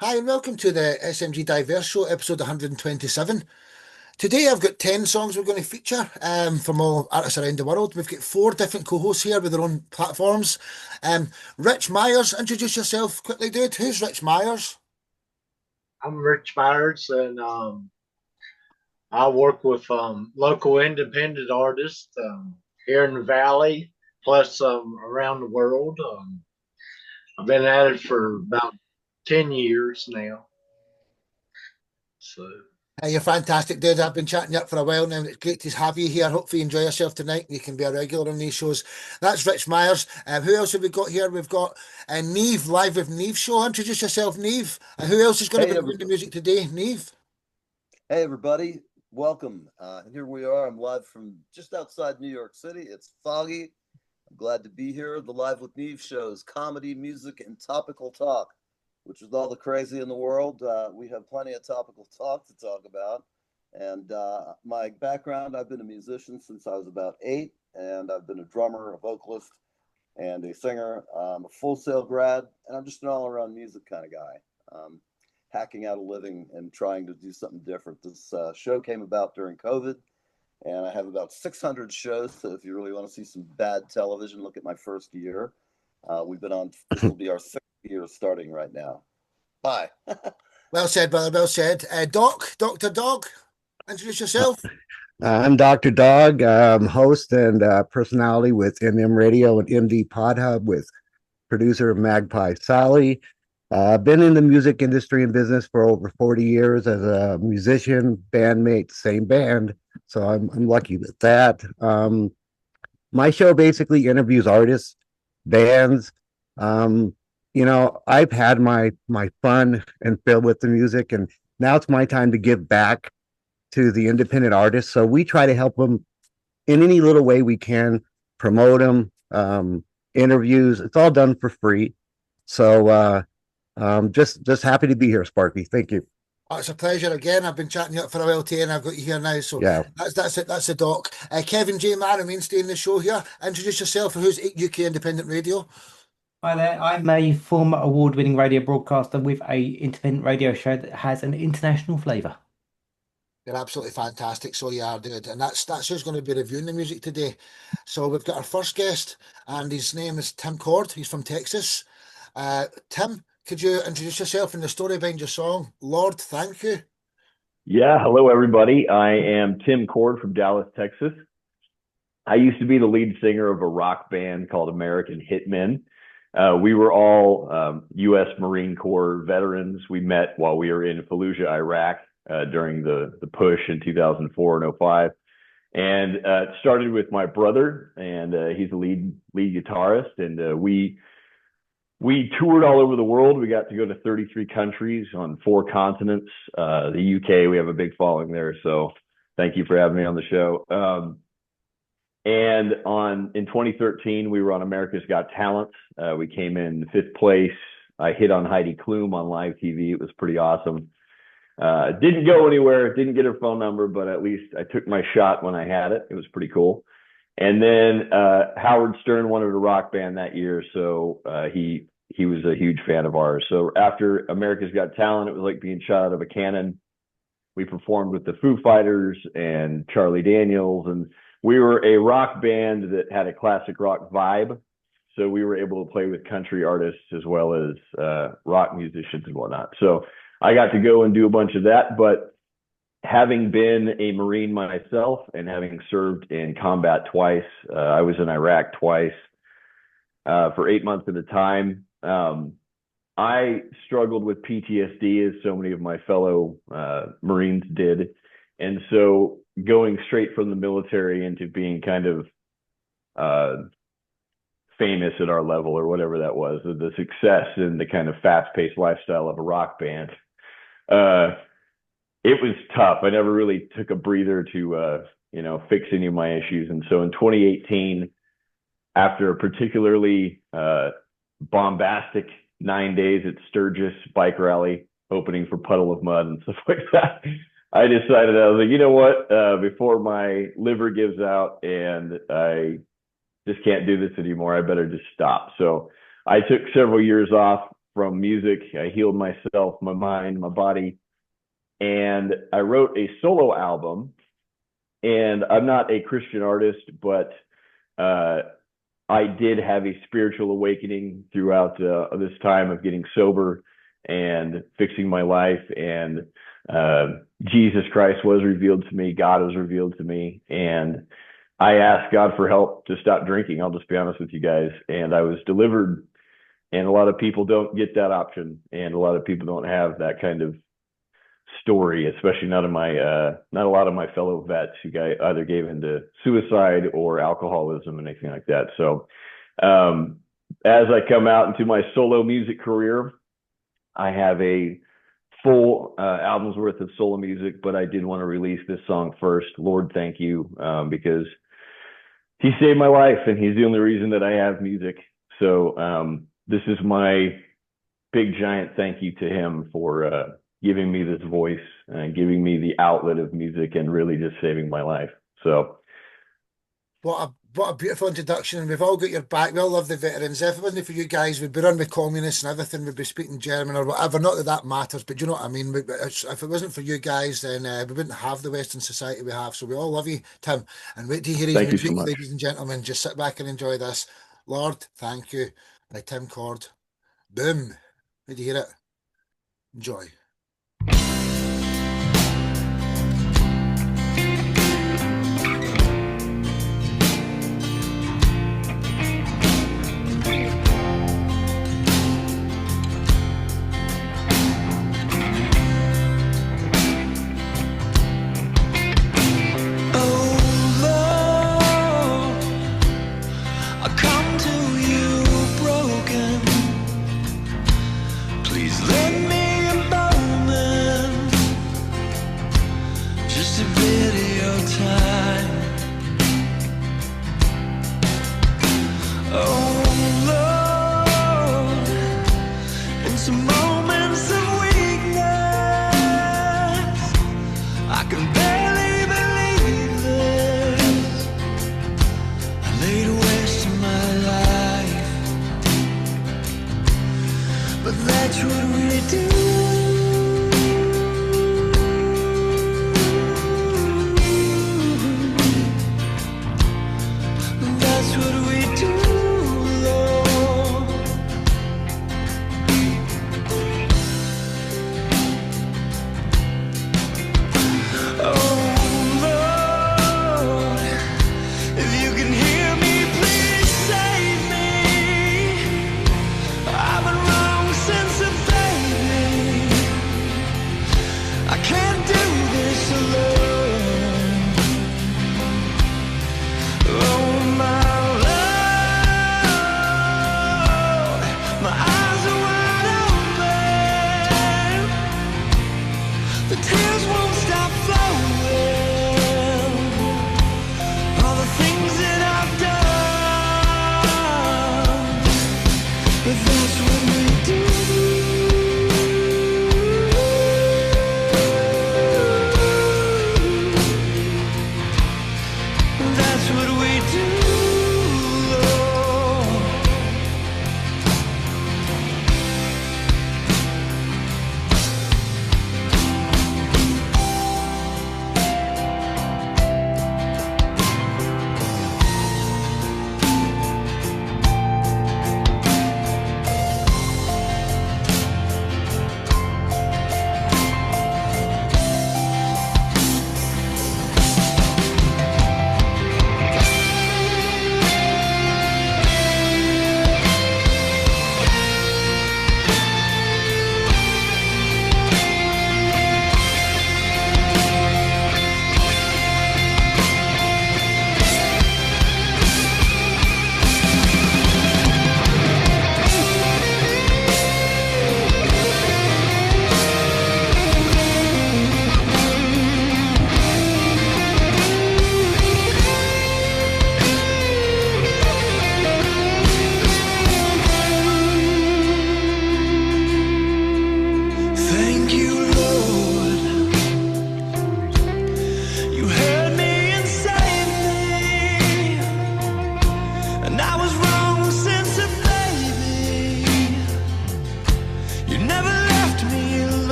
Hi, and welcome to the SMG Diverse Show, episode 127. Today I've got 10 songs we're going to feature from all artists around the world. We've got four different co-hosts here with their own platforms. Rich Myers, introduce yourself quickly, dude. Who's Rich Myers? I'm Rich Myers, and I work with local independent artists here in the Valley, plus around the world. I've been at it for about 10 years now. So, You're fantastic, dude. I've been chatting you up for a while now. It's great to have you here. Hopefully you enjoy yourself tonight. You can be a regular on these shows. That's Rich Myers. Who else have we got here? We've got Neve, live with Neve Show. Introduce yourself, Neve. And who else is going to Hey, be doing the music today? Neve? hey, everybody, welcome. Here we are. I'm live from just outside New York City. It's foggy. I'm glad to be here. The Live with Neve shows comedy, music, and topical talk, which with all the crazy in the world, we have plenty of topical talk to talk about. And my background, I've been a musician since I was about 8, and I've been a drummer, a vocalist, and a singer. I'm a Full Sail grad, and I'm just an all around music kind of guy. Hacking out a living and trying to do something different. This show came about during COVID, and I have about 600 shows. So if you really want to see some bad television, look at my first year. We've been on, this will be our 6th year starting right now. Bye. Well said, brother. Well said. Doc, Dr. Dog, introduce yourself. I'm Dr. Dog, host and personality with MM Radio and MD Pod Hub with producer Magpie Sally. I've been in the music industry and business for over 40 years as a musician, bandmate, same band. So I'm lucky with that. My show basically interviews artists, bands. I've had my fun and fill with the music, and now it's my time to give back to the independent artists. So we try to help them in any little way we can, promote them, interviews. It's all done for free. So just happy to be here, Sparky. Thank you. Oh, it's a pleasure again. I've been chatting you up for a while, T, and I've got you here now. So Yeah. that's it. That's the doc. Kevin J. Mann, mainstay in the show here. Introduce yourself. Who's UK Independent Radio? Hi there, I'm a former award-winning radio broadcaster with a independent radio show that has an international flavour. You're absolutely fantastic. So you are, dude. And that's who's going to be reviewing the music today. So we've got our first guest, and his name is Tim Cord. He's from Texas. Tim, could you introduce yourself and the story behind your song, Lord, Thank You? Yeah, hello everybody. I am Tim Cord from Dallas, Texas. I used to be the lead singer of a rock band called American Hitmen. We were all U.S. Marine Corps veterans. We met while we were in Fallujah, Iraq, during the push in 2004 and '05. And it started with my brother, and he's a lead guitarist, and we toured all over the world. We got to go to 33 countries on 4 continents. The UK, we have a big following there. So thank you for having me on the show. And in 2013, we were on America's Got Talent. We came in 5th place. I hit on Heidi Klum on live TV. It was pretty awesome. Didn't go anywhere, didn't get her phone number, but at least I took my shot when I had it. It was pretty cool. And then Howard Stern wanted a rock band that year, so he was a huge fan of ours. So after America's Got Talent, it was like being shot out of a cannon. We performed with the Foo Fighters and Charlie Daniels, and we were a rock band that had a classic rock vibe. So we were able to play with country artists as well as rock musicians and whatnot. So I got to go and do a bunch of that. But having been a Marine myself and having served in combat twice, I was in Iraq twice for 8 months at a time. I struggled with PTSD as so many of my fellow Marines did. And so going straight from the military into being kind of famous at our level or whatever that was, the success and the kind of fast-paced lifestyle of a rock band, it was tough. I never really took a breather to fix any of my issues. And so in 2018, after a particularly bombastic 9 days at Sturgis bike rally, opening for Puddle of Mud and stuff like that, I decided, I was like, you know what, before my liver gives out and I just can't do this anymore, I better just stop. So I took several years off from music. I healed myself, my mind, my body. And I wrote a solo album. And I'm not a Christian artist, but I did have a spiritual awakening throughout this time of getting sober and fixing my life. And Jesus Christ was revealed to me. God was revealed to me. And I asked God for help to stop drinking. I'll just be honest with you guys. And I was delivered. And a lot of people don't get that option. And a lot of people don't have that kind of story, especially not a lot of my fellow vets who either gave into suicide or alcoholism and anything like that. So as I come out into my solo music career, I have a full album's worth of solo music, but I did want to release this song first, Lord Thank You, because he saved my life and he's the only reason that I have music. So this is my big giant thank you to him for giving me this voice and giving me the outlet of music and really just saving my life. So what a beautiful introduction, and we've all got your back. We all love the veterans. If it wasn't for you guys, we'd be run with communists and everything. We'd be speaking German or whatever. Not that that matters, but you know what I mean. If it wasn't for you guys, then we wouldn't have the Western society we have. So we all love you, Tim, and wait to hear his thank you music, so much. ladies and gentlemen. Just sit back and enjoy this. Lord, Thank You by Tim Cord. Boom. Wait to hear it. Enjoy. I've been wrong since a baby.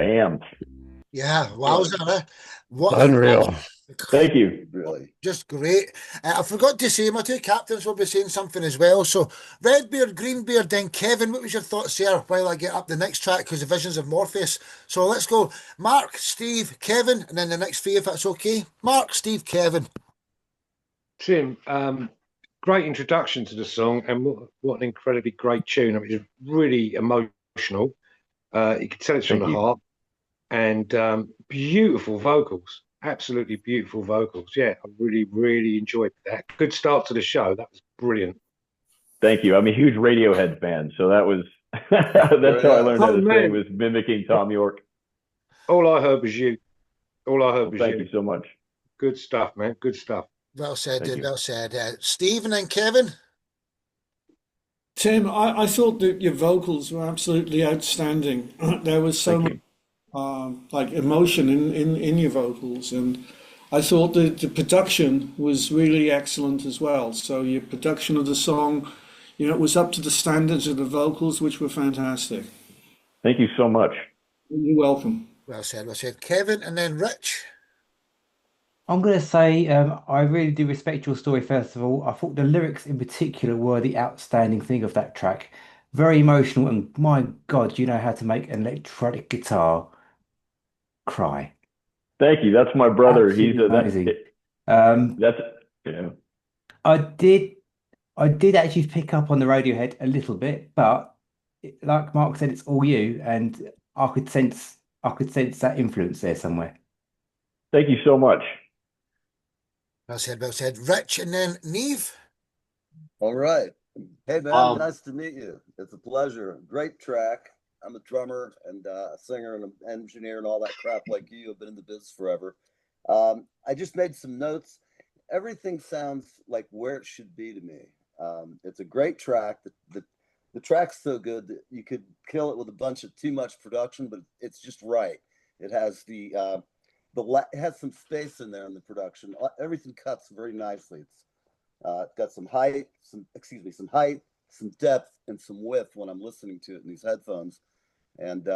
I am. Yeah, wowza, what a Unreal. Thank you. Really. just great. I forgot to say, my two captains will be saying something as well. So, Redbeard, Greenbeard, then Kevin, what was your thoughts there while I get up the next track? Because the Visions of Morpheus. So, let's go. Mark, Steve, Kevin, and then the next three, if that's okay. Mark, Steve, Kevin. Tim, great introduction to the song, and what an incredibly great tune. It was really emotional. You can tell it's from Thank the you. heart, and beautiful vocals. Absolutely beautiful vocals. Yeah, I really, really enjoyed that. Good start to the show. That was brilliant. Thank you. I'm a huge Radiohead fan, so that was that's how I learned how to sing, was mimicking Tom York. All I heard was you. All I heard was Thank you so much. Good stuff, man. Good stuff. Well said, Thank dude. you. Well said. Steve and then Kevin. Tim, I thought that your vocals were absolutely outstanding. There was so Thank much you. like emotion in your vocals, and I thought that the production was really excellent as well. So your production of the song, it was up to the standards of the vocals, which were fantastic. Thank you so much. You're welcome. Well said, well said. Kevin and then Rich. I'm going to say I really do respect your story, first of all. I thought the lyrics in particular were the outstanding thing of that track. Very emotional, and my God, you know how to make an electronic guitar cry. Thank you. That's my brother. Absolutely He's amazing. that's yeah. I did actually pick up on the Radiohead a little bit, but like Mark said, it's all you, and I could sense that influence there somewhere. Thank you so much. Well said, well said. Rich and then Neve. All right. Hey, man, Um, nice to meet you. It's a pleasure. Great track. I'm a drummer and a singer and an engineer and all that crap like you. I've been in the biz forever. I just made some notes. Everything sounds like where it should be to me. It's a great track. The track's so good that you could kill it with a bunch of too much production, but it's just right. It has it has some space in there in the production. Everything cuts very nicely. It's got some height, some height, some depth, and some width when I'm listening to it in these headphones. And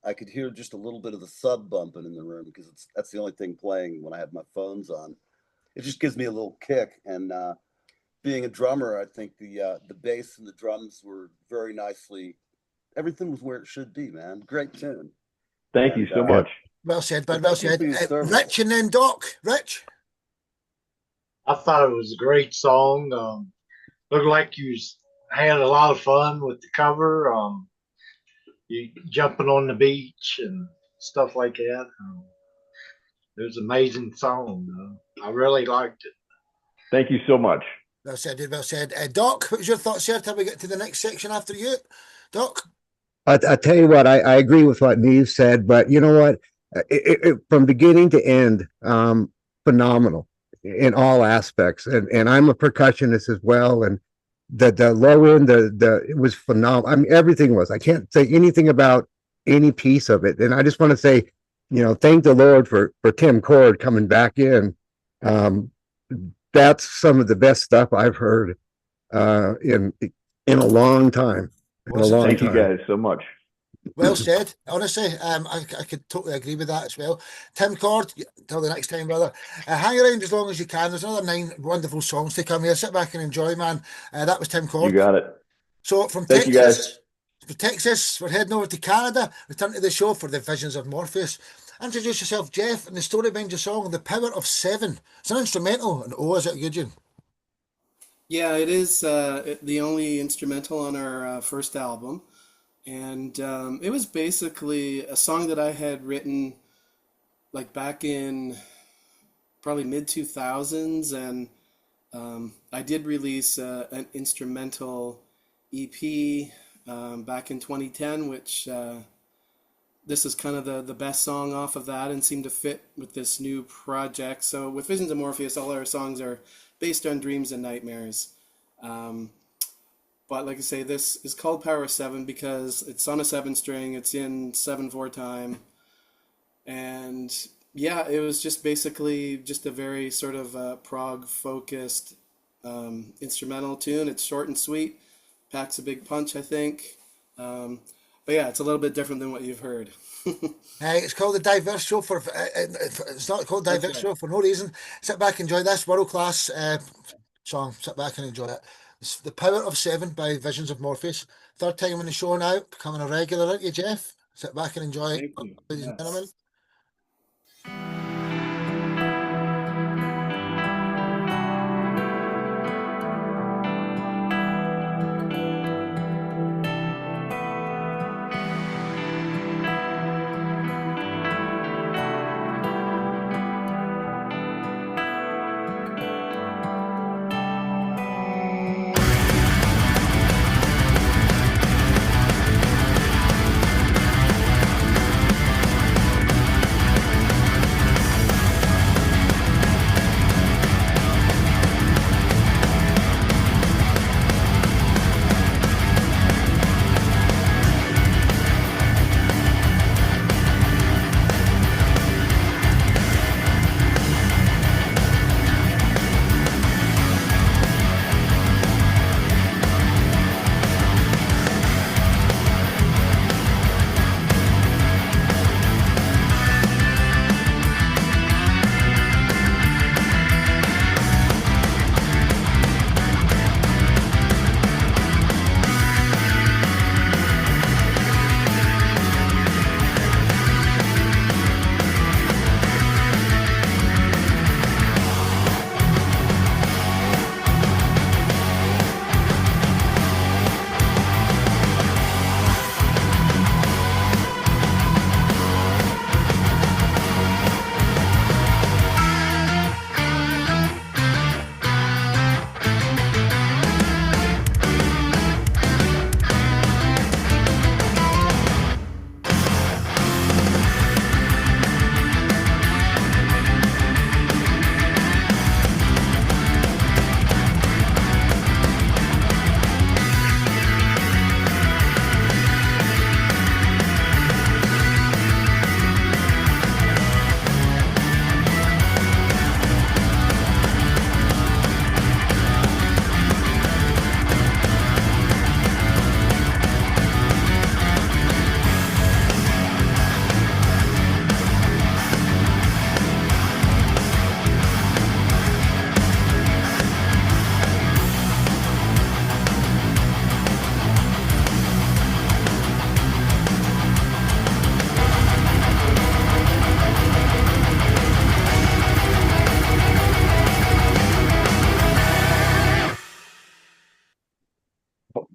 I could hear just a little bit of the sub bumping in the room because that's the only thing playing when I have my phones on. It just gives me a little kick. And being a drummer, I think the bass and the drums were very nicely. Everything was where it should be, man. Great tune. Thank you so much. Well said, bud. Thank Well you said. for your service. Rich and then Doc. Rich. I thought it was a great song. Looked like you had a lot of fun with the cover. You jumping on the beach and stuff like that. It was an amazing song. I really liked it. Thank you so much. Well said, dude. Well said. Doc, what was your thoughts here till we get to the next section after you? Doc? I tell you what, I agree with what Neve said, but you know what? From beginning to end, phenomenal in all aspects. And I'm a percussionist as well. And the low end, it was phenomenal. I mean, everything was. I can't say anything about any piece of it. And I just want to say, thank the Lord for Tim Cord coming back in. That's some of the best stuff I've heard in a long time. Thank you guys so much. Well said. Honestly, I could totally agree with that as well. Tim Cord, till the next time, brother. Hang around as long as you can. There's another 9 wonderful songs to come here. Sit back and enjoy, man. That was Tim Cord. You got it. So from Thank you, guys. Texas, we're heading over to Canada. Return to the show for the Visions of Morpheus. Introduce yourself, Jeff, and the story behind your song, The Power of Seven. It's an instrumental, and is it, Eugene? Yeah, it is the only instrumental on our first album. And it was basically a song that I had written like back in probably mid-2000s. And I did release an instrumental EP back in 2010, which this is kind of the best song off of that and seemed to fit with this new project. So with Visions of Morpheus, all our songs are based on dreams and nightmares. But like I say, this is called Power of Seven because it's on a 7-string. It's in 7/4 time. And yeah, it was just basically just a very sort of prog-focused instrumental tune. It's short and sweet, packs a big punch, I think. But yeah, it's a little bit different than what you've heard. It's called the Diverse Show it's not called That's Diverse right. Show for no reason. Sit back, enjoy this world class song. Sit back and enjoy it. It's The Power of Seven by Visions of Morpheus. Third time on the show now, becoming a regular, aren't you, Jeff? Sit back and enjoy it, Thank you. ladies and gentlemen. Yes.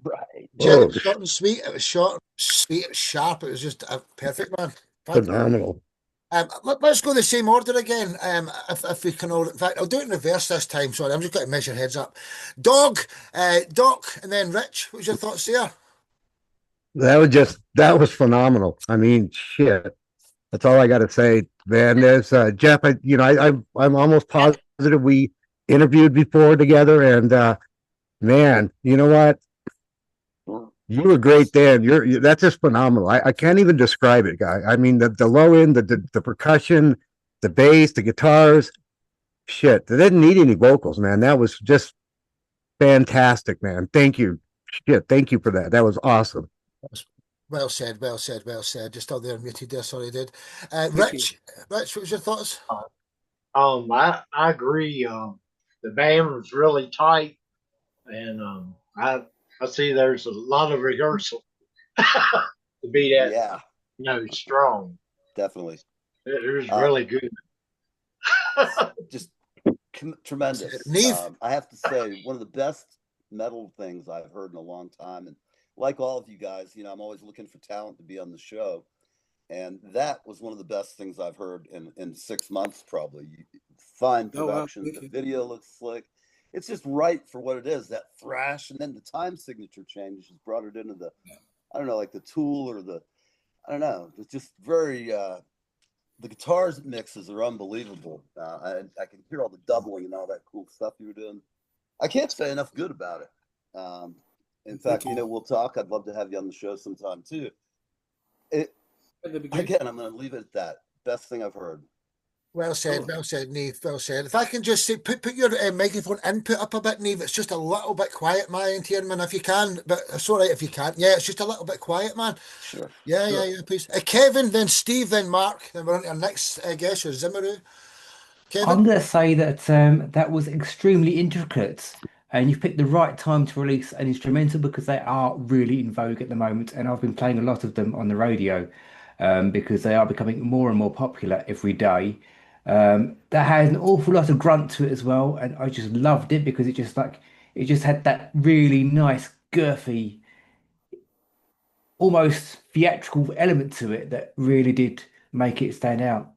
Right. Jen, Whoa, it was short and sweet. It was short, sweet, it was sharp. It was just perfect, man. phenomenal. Let's go the same order again. If we can all, in fact, I'll do it in reverse this time. Sorry, I'm just going to measure heads up. Dog, Doc, and then Rich. What was your thoughts there? That was phenomenal. I mean, shit. That's all I got to say, man. There's Jeff. I'm almost positive we interviewed before together, and man, you know what? You were great then. That's just phenomenal. I can't even describe it, guy. I mean, the low end, the percussion, the bass, the guitars. Shit, they didn't need any vocals, man. That was just fantastic, man. Thank you. Shit, thank you for that. That was awesome. Well said, well said, well said. Just still there muted there. Sorry, dude. Thank Rich, what was your thoughts? I agree. The band was really tight, and I see there's a lot of rehearsal to be that Yeah, strong. definitely. It was Uh, really good. Just tremendous. Neve? I have to say, one of the best metal things I've heard in a long time. And like all of you guys, I'm always looking for talent to be on the show. And that was one of the best things I've heard in 6 months, probably. Fine Oh wow, production, thank the you. video looks slick. It's just right for what it is, that thrash. And then the time signature change has brought it into the, I don't know, like the Tool or I don't know. It's just very, the guitars mixes are unbelievable. I can hear all the doubling and all that cool stuff you were doing. I can't say enough good about it. In fact, Thank you. we'll talk. I'd love to have you on the show sometime too. That'd be great. Again, I'm going to leave it at that. Best thing I've heard. Well said, Cool. well said, Neve. Well said. If I can just say, put your microphone input up a bit, Neve. It's just a little bit quiet, my end here, man. If you can, but it's all right if you can't. Yeah, it's just a little bit quiet, man. Sure. Yeah, please. Kevin, then Steve, then Mark. Then we're on to our next guest, or Zimmeru. I'm Kevin. going to say that that was extremely intricate, and you've picked the right time to release an instrumental because they are really in vogue at the moment, and I've been playing a lot of them on the radio because they are becoming more and more popular every day. That has an awful lot of grunt to it as well, and I just loved it because it just had that really nice, girthy, almost theatrical element to it that really did make it stand out.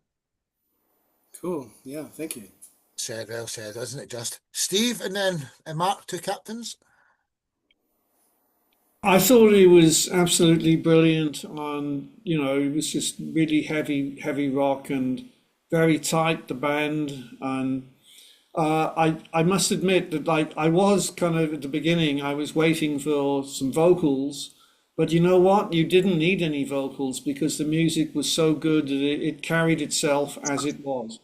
Cool. Yeah, thank you. Said, well said, isn't it just? Steve, and then Mark, two captains. I thought he was absolutely brilliant on, it was just really heavy rock and very tight, the band. And I must admit that I was kind of at the beginning, I was waiting for some vocals, but you know what? You didn't need any vocals because the music was so good that it carried itself as it was.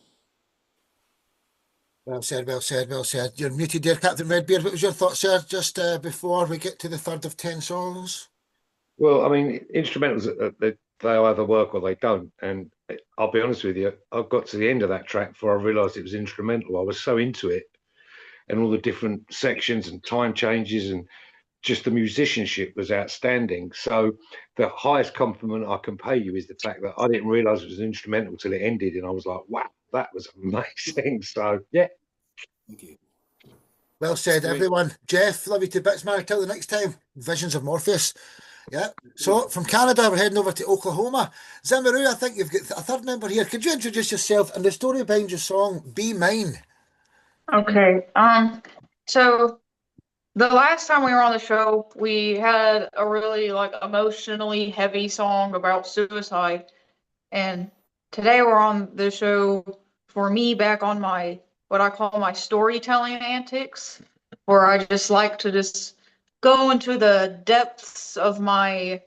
Well said, well said, well said. You're muted there, Captain Redbeard. What was your thoughts, sir, just before we get to the third of 10 songs? Well, I mean, instrumentals, they either work or they don't. And I'll be honest with you, I got to the end of that track before I realised it was instrumental. I was so into it and all the different sections and time changes and just the musicianship was outstanding. So the highest compliment I can pay you is the fact that I didn't realise it was an instrumental till it ended. And I was like, wow, that was amazing. So, yeah. Thank you. Well said, Great. everyone. Jeff, love you to bits, man. Till the next time. Visions of Morpheus. Yeah. So from Canada, we're heading over to Oklahoma. Zimmeru, I think you've got a third member here. Could you introduce yourself and the story behind your song, Be Mine? Okay. So the last time we were on the show, we had a really emotionally heavy song about suicide. And today we're on the show for me back on my what I call my storytelling antics, where I just like to just go into the depths of my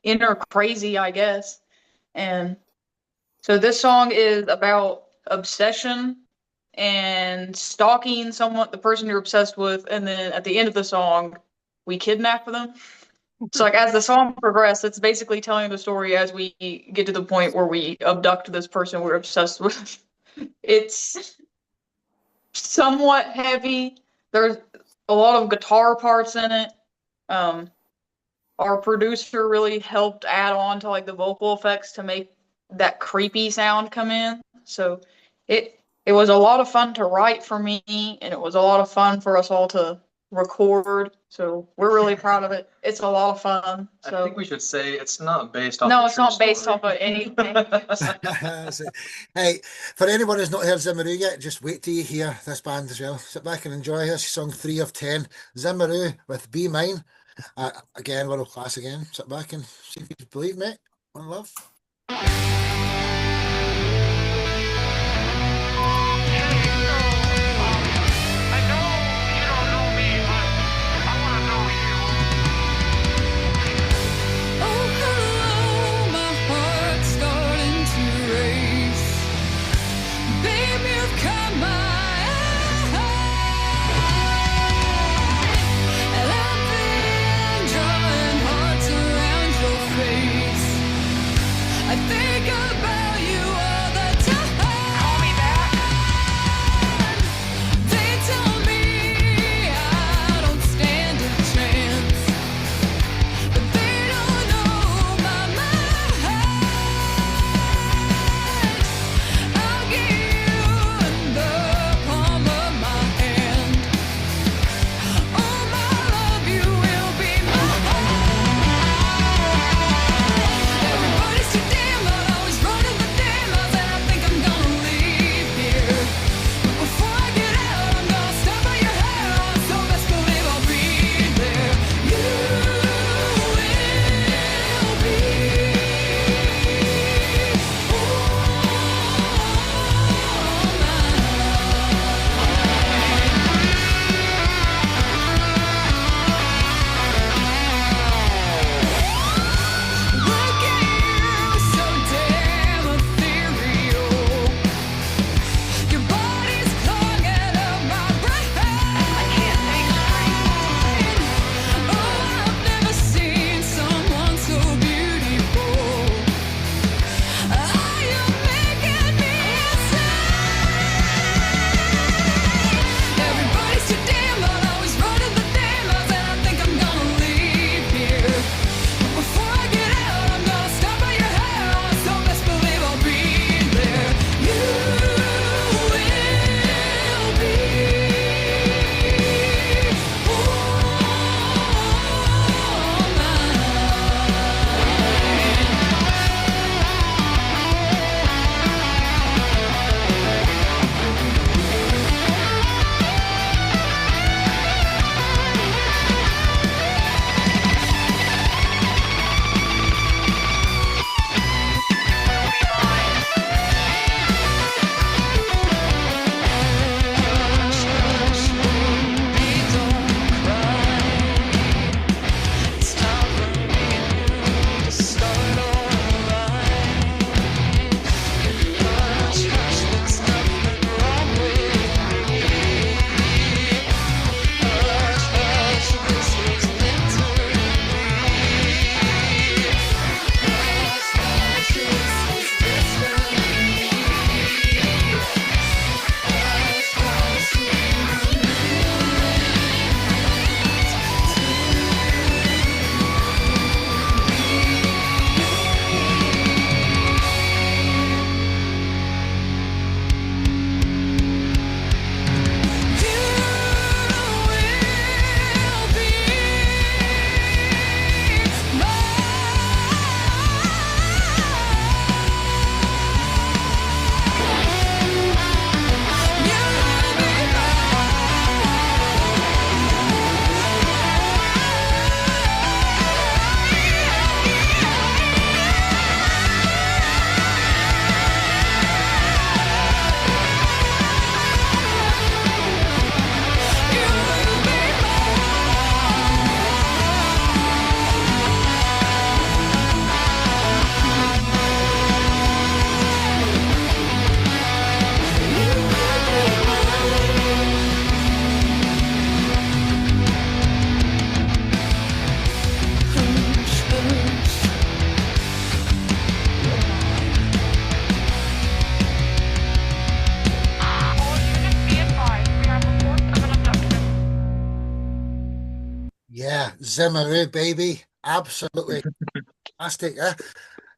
inner crazy, I guess. And so this song is about obsession and stalking the person you're obsessed with, and then at the end of the song, we kidnap them. So as the song progresses, it's basically telling the story as we get to the point where we abduct this person we're obsessed with. It's somewhat heavy. There's a lot of guitar parts in it. Our producer really helped add on to the vocal effects to make that creepy sound come in. So it was a lot of fun to write for me, and it was a lot of fun for us all to record. So we're really proud of it. It's a lot of fun. I So think we should say it's not based off no, a it's true not based story. off of anything. Hey, for anyone who's not heard Zimmeru yet, just wait till you hear this band as well. Sit back and enjoy this song 3 of 10. Zimmeru with Be Mine. Again, world class again. Sit back and see if you believe, mate. One love. I think about you all the time. Call me back. They tell me I don't stand a chance, but they don't know my mind. I'll get you in the palm of my hand. Oh, my love, you will be mine. Everybody's too damn loud, always running Zimmeroo, baby. Absolutely fantastic.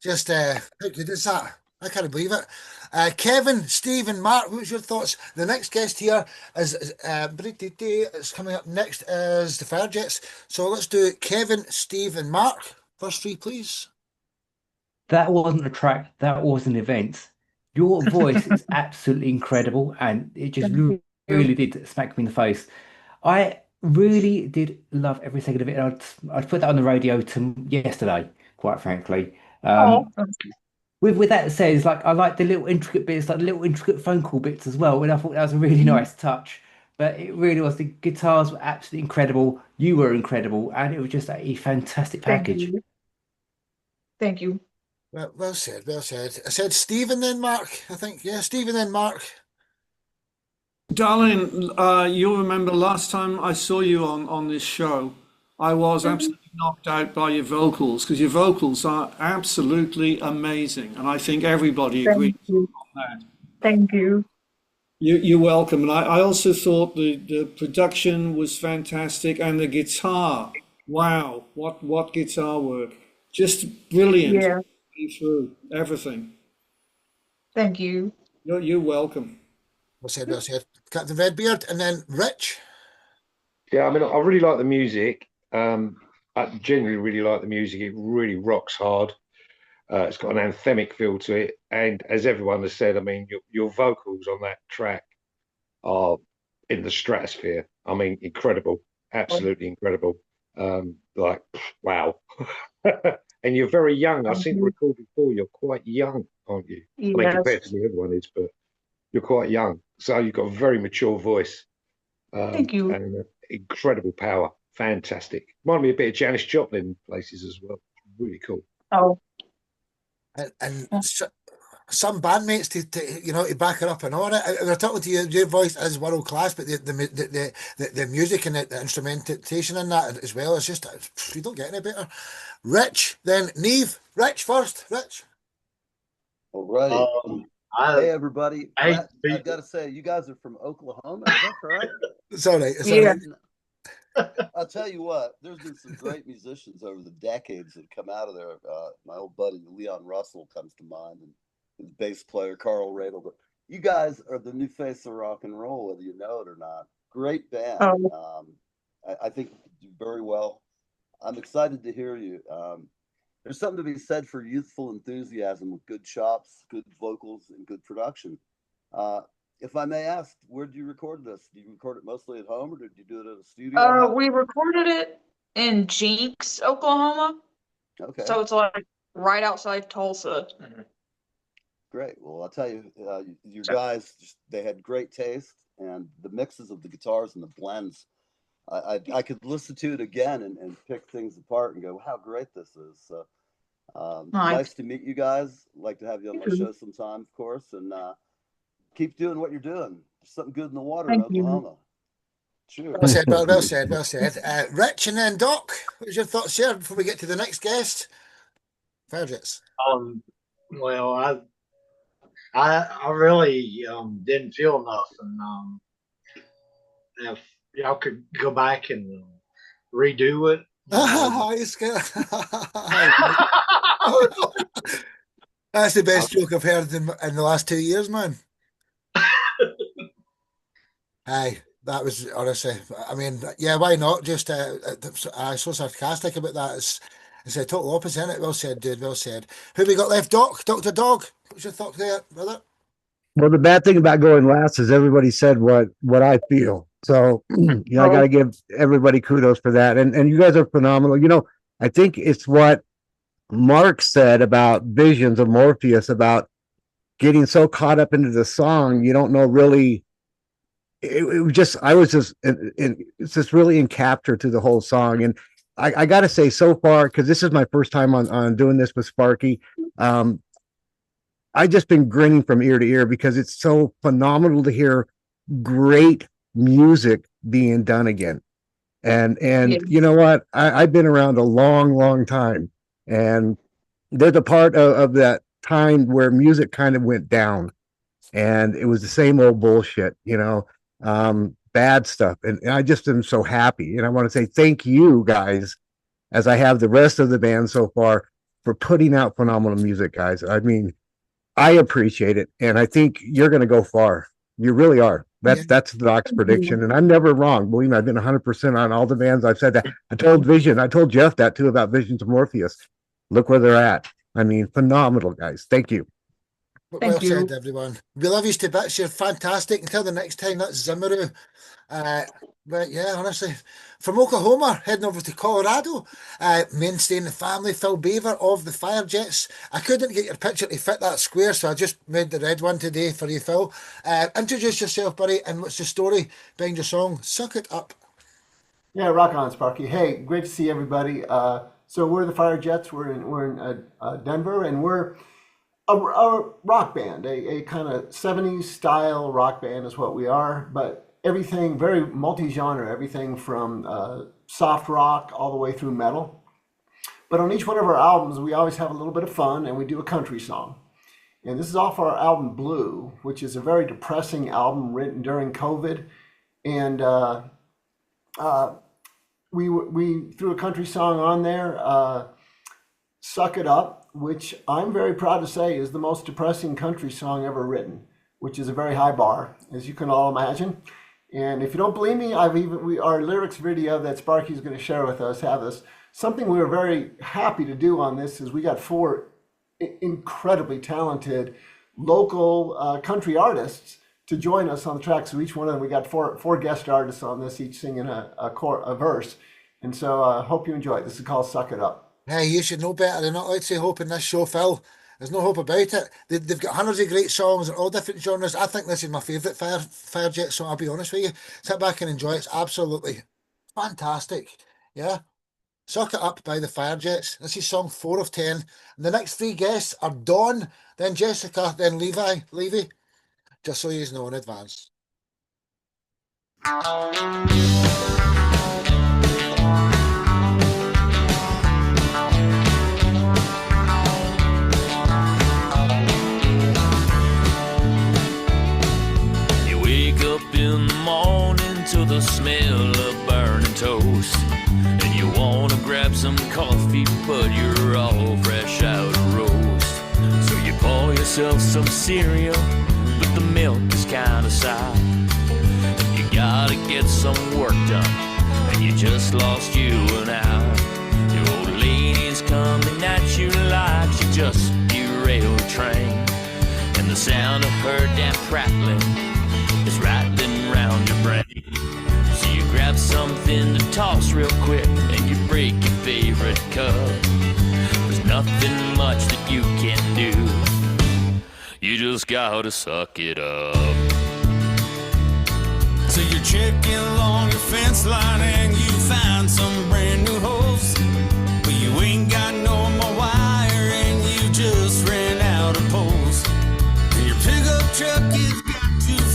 Just how good is that? I can't believe it. Kevin, Steve, and Mark, what's your thoughts? The next guest here is coming up next is the Firejets. So let's do Kevin, Steve, and Mark. First three, please. That wasn't a track, that was an event. Your voice is absolutely incredible, and it just really did smack me in the face. I really did love every second of it. And I'd put that on the radio to yesterday, quite frankly. Oh, With that said, it's like I like the little intricate bits, like the little intricate phone call bits as well. And I thought that was a really nice touch. But it really was. The guitars were absolutely incredible. You were incredible, and it was just a fantastic thank package. you. Thank you. Well said, well said. I said Steve and then Mark, I think. Yeah, Steve and then Mark. Darling, you'll remember last time I saw you on this show, I was absolutely knocked out by your vocals because your vocals are absolutely amazing, and I think everybody agrees Thank you. on that. Thank you. You're welcome. And I also thought the production was fantastic and the guitar. Wow, what guitar work. Just brilliant Yeah. through everything. Thank you. You're welcome. Well said, well said. Captain Redbeard, and then Rich. Yeah, I mean, I really like the music. I genuinely really like the music. It really rocks hard. It's got an anthemic feel to it, and as everyone has said, I mean, your vocals on that track are in the stratosphere. I mean, incredible, absolutely incredible. Like, wow. And you're very young. I've seen the record before. You're quite young, aren't you? I mean, Yes. compared to me, everyone is, but you're quite young. So you've got a very mature voice. Thank you. And incredible power. Fantastic. Reminded me a bit of Janis Joplin places as well. Really cool. Oh, And some bandmates to back her up and on it. We're talking to you. Your voice is world class, but the music and the instrumentation in that as well is just you don't get any better. Rich, then Neve. Rich first. Rich. Alrighty. Hey everybody. I I've got to say, you guys are from Oklahoma, is that correct? It's all right. It's Yeah. all right. I'll tell you what, there's been some great musicians over the decades that come out of there. My old buddy Leon Russell comes to mind, and his bass player Carl Radel. But you guys are the new face of rock and roll, whether you know it or not. Great band. Oh. I think you do very well. I'm excited to hear you. There's something to be said for youthful enthusiasm with good chops, good vocals, and good production. If I may ask, where did you record this? Did you record it mostly at home, or did you do it at a studio? We recorded it in Jinx, Oklahoma. Okay, So it's like right outside Tulsa. great. Well, I'll tell you, you guys, they had great taste, and the mixes of the guitars and the blends. I could listen to it again and pick things apart and go, how great this is. So nice to meet you guys. Like to have you on my show sometime, of course, and keep doing what you're doing. There's something good in the water in Thank you. Oklahoma. Sure. Well said, well said, well said. Rich and then Doc. What's your thoughts here before we get to the next guest? Firejets. Well, I really didn't feel nothing. If y'all could go back and redo it. He's scared. That's the best joke I've heard in the last 2 years, man. Aye, that was honestly. I mean, yeah, why not? Just I'm so sarcastic about that. It's a total opposite, isn't it? Well said, dude. Well said. Who we got left? Doc, Dr. Dog. What's your thought there, brother? Well, the bad thing about going last is everybody said what I feel. So I got to give everybody kudos for that. And you guys are phenomenal. I think it's what Mark said about Visions of Morpheus, about getting so caught up into the song, you don't know really. It was just, I was just, it's just really encaptured to the whole song. And I got to say, so far, because this is my first time on doing this with Sparky, I just been grinning from ear to ear because it's so phenomenal to hear great music being done again. And you know what? I've been around a long time, and there's a part of that time where music kind of went down, and it was the same old bullshit, bad stuff. And I just am so happy. And I want to say thank you guys, as I have the rest of the band so far, for putting out phenomenal music, guys. I mean, I appreciate it. And I think you're going to go far. You really are. That's Doc's prediction. And I'm never wrong. Believe me, I've been 100% on all the bands. I've said that. I told Jeff that too about Visions of Morpheus. Look where they're at. I mean, phenomenal, guys. Thank you. Well said, everyone. We love you to bits. You're fantastic. Until the next time, that's Zimmeru. But yeah, honestly, from Oklahoma, heading over to Colorado, mainstay in the family, Phil Beaver of the Firejets. I couldn't get your picture to fit that square, so I just made the red one today for you, Phil. Introduce yourself, buddy, and what's the story behind your song, Suck It Up? Yeah, rock on, Sparky. Hey, great to see everybody. So we're the Firejets. We're in Denver, and we're a rock band, a kind of 70s style rock band is what we are, but everything very multi-genre, everything from soft rock all the way through metal. But on each one of our albums, we always have a little bit of fun, and we do a country song. And this is off our album Blue, which is a very depressing album written during COVID. And we threw a country song on there, Suck It Up, which I'm very proud to say is the most depressing country song ever written, which is a very high bar, as you can all imagine. And if you don't believe me, our lyrics video that Sparky's going to share with us have this. Something we were very happy to do on this is we got 4 incredibly talented local country artists to join us on the track. So each one of them, we got four guest artists on this, each singing a verse. And so I hope you enjoy it. This is called Suck It Up. Hey, you should know better. They're not allowed to say hope in this show, Phil. There's no hope about it. They've got hundreds of great songs in all different genres. I think this is my favourite Firejet song, I'll be honest with you. Sit back and enjoy it. It's absolutely fantastic. Yeah. Suck It Up by the Firejets. This is song 4 of 10. And the next 3 guests are Dawn, then Jessica, then Levy. Just so you know in advance. In the morning to the smell of burning toast, and you wanna grab some coffee, but you're all fresh out of roast. So you pour yourself some cereal, but the milk is kinda sour. You gotta get some work done, and you just lost you an hour. Your old lady's coming at you like she just derailed a train, and the sound of her damn prattling is rattling round your brain. So you grab something to toss real quick and you break your favorite cup. There's nothing much that you can do. You just gotta suck it up. So you're checking along your fence line and you find some brand new hose, but you ain't got no more wire and you just ran out of poles. And your pickup truck is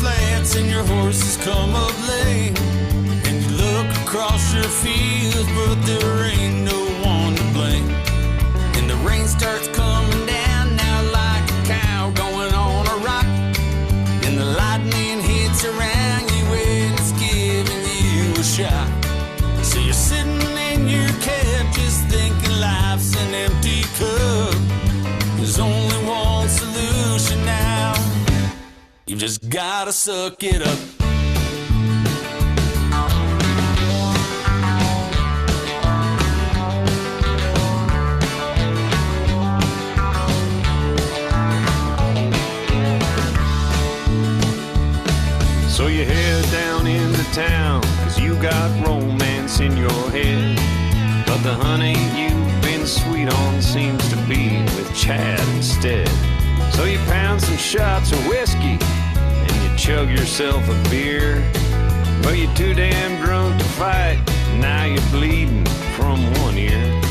flats and your horses come up late, and you look across your fields, but there ain't no one to blame. And the rain starts coming down now like a cow going on a rock, and the lightning hits around you and it's giving you a shock. So you're sitting in your cab just thinking life's an empty cup. There's only one solution now. You just gotta suck it up. So you head down into town, 'cause you got romance in your head. But the honey you've been sweet on seems to be with Chad instead. So you pound some shots of whiskey and you chug yourself a beer. Well, you're too damn drunk to fight, now you're bleeding from one ear.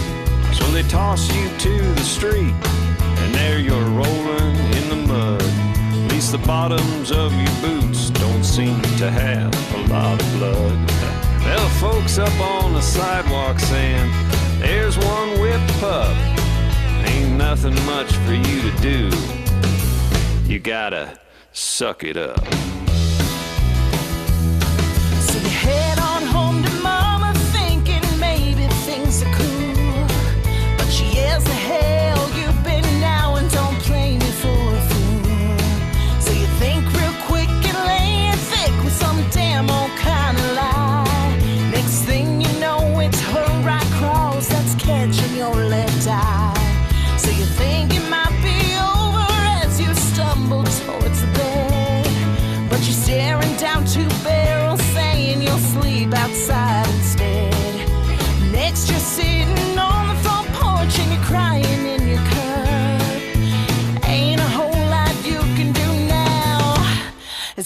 So they toss you to the street and there you're rolling in the mud. At least the bottoms of your boots don't seem to have a lot of blood. Well, folks up on the sidewalk saying, there's one whipped pup. Ain't nothing much for you to do. You gotta suck it up.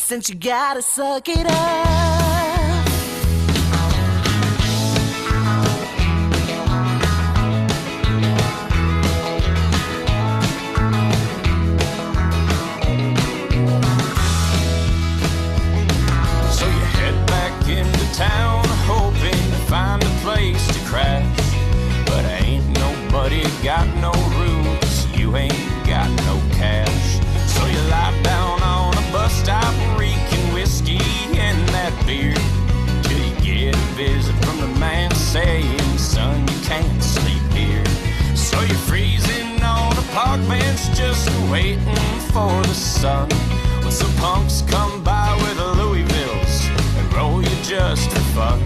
since you gotta suck it up. So you head back into town, hoping to find a place to crash. But ain't nobody got no roots, you ain't got no cash. So you lie down on a bus stop, reeking whiskey and that beer, till you get a visit from the man saying, son, you can't sleep here. So you're freezing on a park bench, just waiting for the sun, when some punks come by with a Louisvilles and roll you just for fun.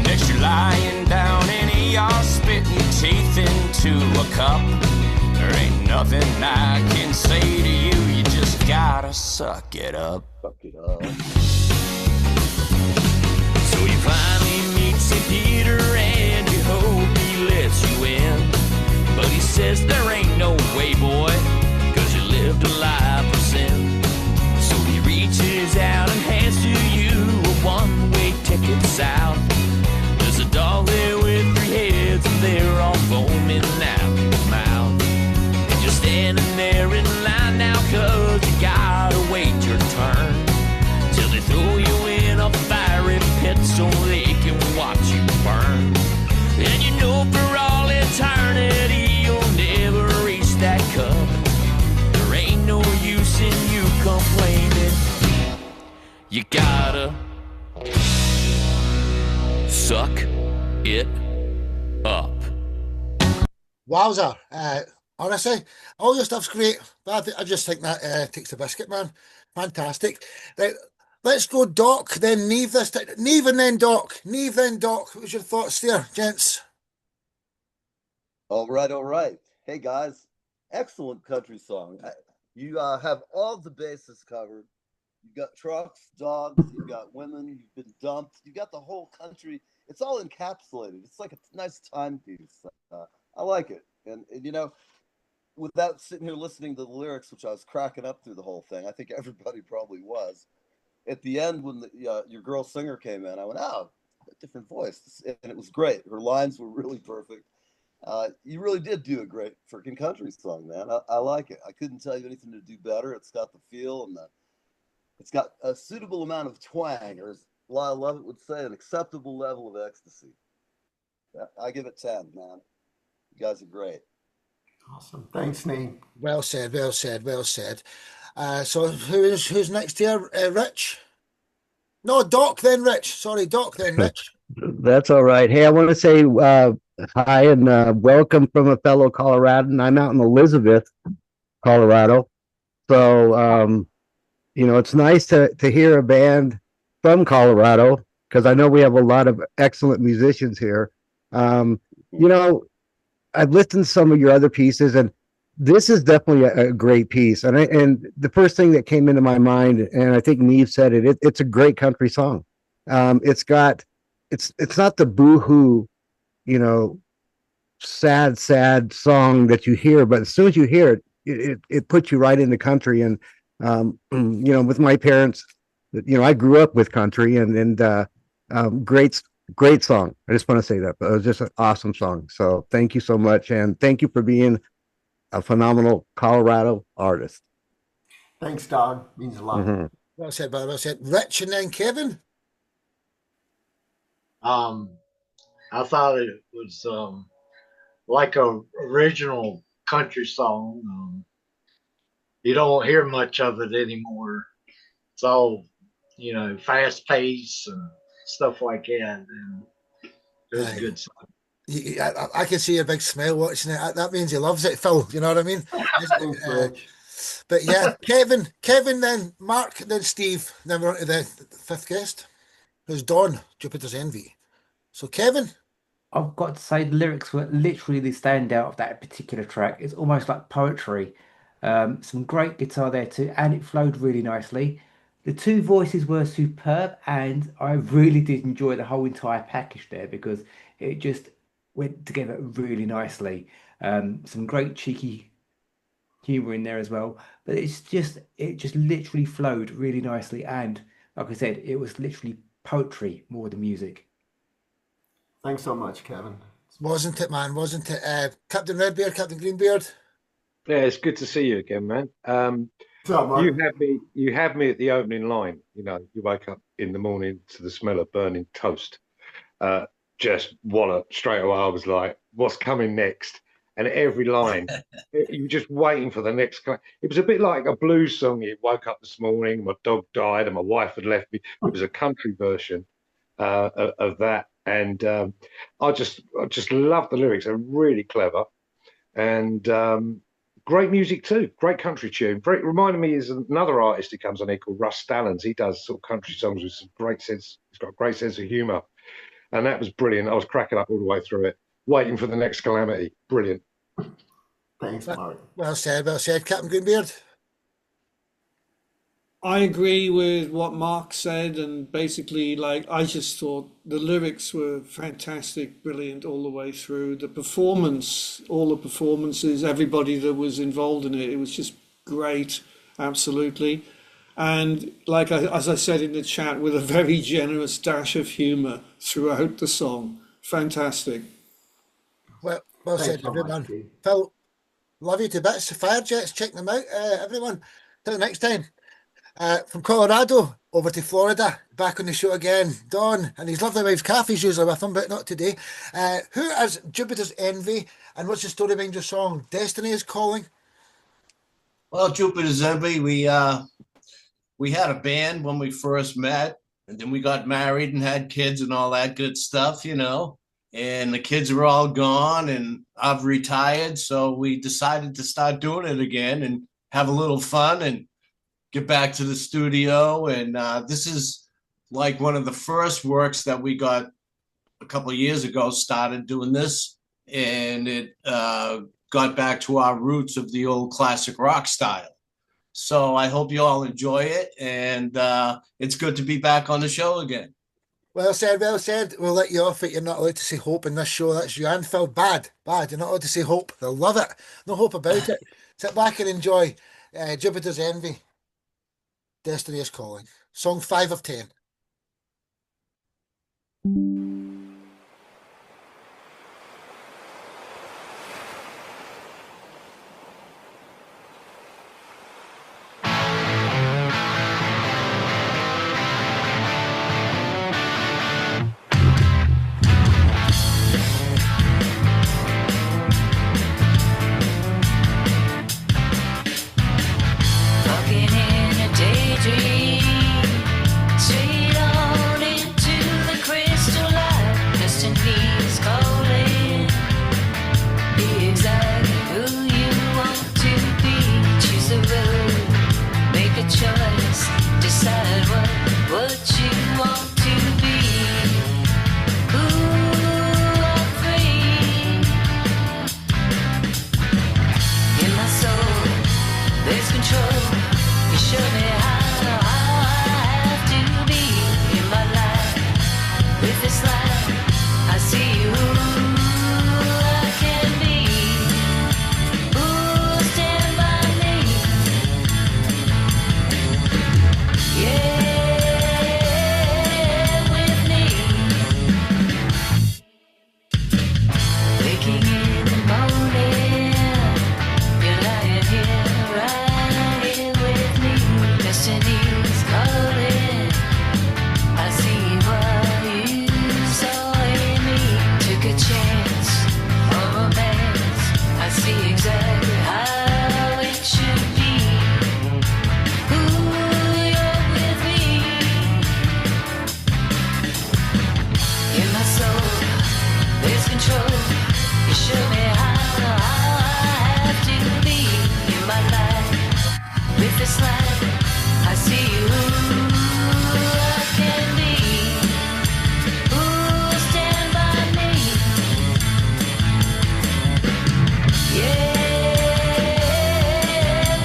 Next you're lying down in ER, spitting your teeth into a cup. There ain't nothing I can say to you, you just gotta suck it up. Suck it up. So you finally meet St. Peter and you hope he lets you in. But he says there ain't no way, boy, cause you lived a life of sin. So he reaches out and hands to you a one-way ticket south. There's a dog there with 3 heads and they're all foaming out your mouth. And you're standing there in line now cause you gotta wait your turn, till they throw you in a fiery pit so they can watch you burn. And you know for all eternity you'll never reach that cup. There ain't no use in you complaining, you gotta suck it up. Wowza. Honestly, all your stuff's great, but I just think that takes the biscuit, man. Fantastic. Right, let's go Doc, then Neve this time. Neve and then Doc. Neve, then Doc. What's your thoughts there, gents? All right. Hey guys, excellent country song. You have all the bases covered. You've got trucks, dogs, you've got women, you've been dumped, you got the whole country. It's all encapsulated. It's like a nice timepiece. I like it. And you know, without sitting here listening to the lyrics, which I was cracking up through the whole thing, I think everybody probably was. At the end, when your girl singer came in, I went, oh, a different voice. And it was great. Her lines were really perfect. You really did do a great freaking country song, man. I like it. I couldn't tell you anything to do better. It's got the feel and it's got a suitable amount of twang, or as Lyle Lovett would say, an acceptable level of ecstasy. I give it 10, man. You guys are great. Awesome. Thanks, Nate. Well said, well said, well said. So who's next here? Rich? No, Doc, then Rich. Sorry, Doc, then Rich. That's all right. Hey, I want to say hi and welcome from a fellow Coloradan. I'm out in Elizabeth, Colorado. So, you know, it's nice to hear a band from Colorado, because I know we have a lot of excellent musicians here. You know, I've listened to some of your other pieces, and this is definitely a great piece. And the first thing that came into my mind, and I think Neve said it, it's a great country song. It's not the boo-hoo, you know, sad song that you hear, but as soon as you hear it, it puts you right in the country. And you know, with my parents, you know, I grew up with country, and great song. I just want to say that, but it was just an awesome song. So thank you so much, and thank you for being a phenomenal Colorado artist. Thanks, Dog. Means a lot. Mm-hmm. Well said, brother. Well said. Rich, and then Kevin. I thought it was like a original country song. You don't hear much of it anymore. It's all, you know, fast paced and stuff like that. And it was a good song. I can see a big smile watching it. That means he loves it, Phil. You know what I mean? But yeah, Kevin, then Mark, then Steve. Then we're on to the fifth guest, who's Dawn, Jupiter's Envy. So Kevin. I've got to say the lyrics were literally the standout of that particular track. It's almost like poetry. Some great guitar there too, and it flowed really nicely. The two voices were superb, and I really did enjoy the whole entire package there, because it just went together really nicely. Some great cheeky humor in there as well. But it just literally flowed really nicely. And like I said, it was literally poetry more than music. Thanks so much, Kevin. Wasn't it, man? Wasn't it? Captain Redbeard, Captain Greenbeard. Yeah, it's good to see you again, man. You have me at the opening line. You know, you wake up in the morning to the smell of burning toast. Just wallop straight away. I was like, what's coming next? And every line, you were just waiting for the next. It was a bit like a blues song. You woke up this morning, my dog died, and my wife had left me. It was a country version of that, and I just love the lyrics. They're really clever, and great music too. Great country tune. Reminded me is another artist who comes on here called Russ Stallings. He does sort of country songs with some great sense. He's got a great sense of humour, and that was brilliant. I was cracking up all the way through it, waiting for the next calamity. Brilliant. Thanks, Mark. Well said, Captain Greenbeard. I agree with what Mark said, and basically, like, I just thought the lyrics were fantastic, brilliant all the way through. The performance, all the performances, everybody that was involved in it, it was just great, absolutely. And like as I said in the chat, with a very generous dash of humour throughout the song. Fantastic. Well Thanks said, so much, everyone. Keith. Phil, love you to bits. Firejets, check them out, everyone. Till next time. From Colorado over to Florida, back on the show again, Don and his lovely wife Kathy's usually with him, but not today. Who is Jupiter's Envy, and what's the story behind your song Destiny is Calling? Well, Jupiter's Envy, we had a band when we first met, and then we got married and had kids and all that good stuff, you know, and the kids are all gone and I've retired, so we decided to start doing it again and have a little fun and get back to the studio. And this is like one of the first works that we got a couple of years ago, started doing this, and it got back to our roots of the old classic rock style. So I hope you all enjoy it, and it's good to be back on the show again. Well said, well said. We'll let you off it. You're not allowed to say hope in this show. That's you and Phil. Bad. You're not allowed to say hope. They'll love it. No hope about it. Sit back and enjoy Jupiter's Envy. Destiny is Calling. Song 5 of 10. Walking in a daydream, straight on into the crystal light. Destiny's calling. Be exactly who you want to be. Choose a road, make a choice, decide what you want to be. Ooh, I'm free. In my soul, there's control. You show me how I have to be in my life. With this life, I see who I can be. Ooh, stand by me. Yeah, with me. Waking in the morning, you're lying here, right here with me. Destiny's calling. I see what you saw in me. Took a chance on romance. I see exactly how it should be. Ooh, you're with me. In my soul, there's control. You show me how I have to be in my life. With this life, I see who I can be. Ooh, stand by me. Yeah,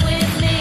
with me.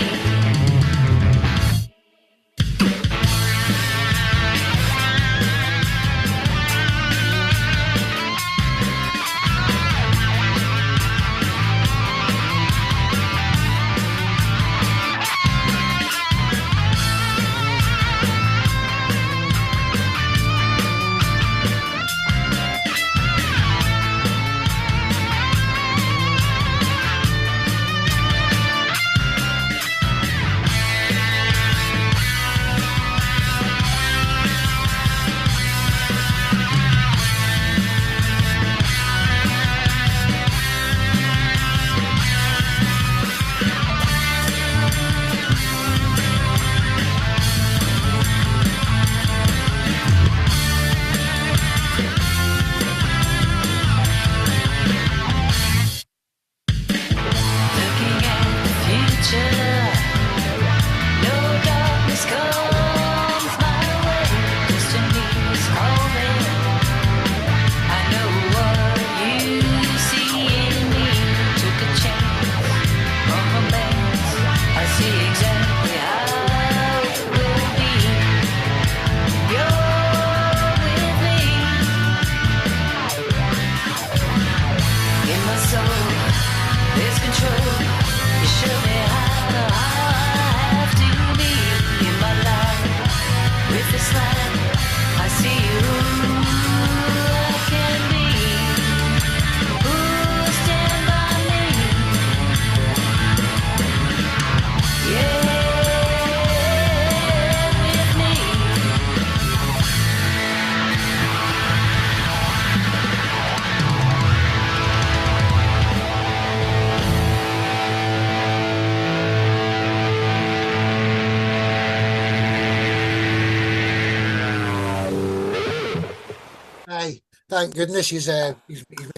Thank goodness he's made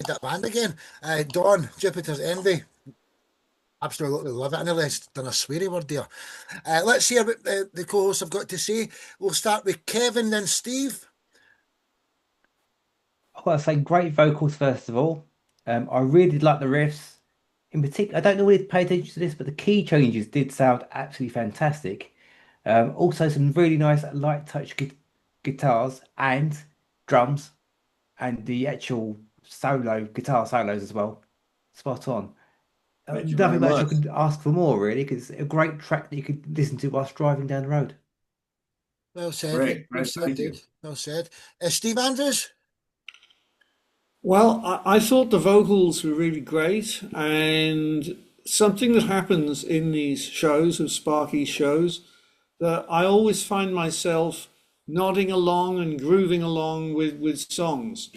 that band again. Don, Jupiter's Envy. Absolutely love it. I nearly done a sweary word there. Let's hear what the co-hosts have got to say. We'll start with Kevin, then Steve. I've got to say, great vocals first of all. I really did like the riffs. In particular, I don't know if you paid attention to this, but the key changes did sound absolutely fantastic. Also, some really nice light touch guitars and drums, and the actual guitar solos as well. Spot on. Thank you very Nothing much I much. could ask for more, really, because it's a great track that you could listen to whilst driving down the road. Well said. Great, Well great, said, thank you. dude. Well said. Steve Andrews. Well, I thought the vocals were really great, and something that happens in these shows, of Sparky's shows, that I always find myself nodding along and grooving along with songs.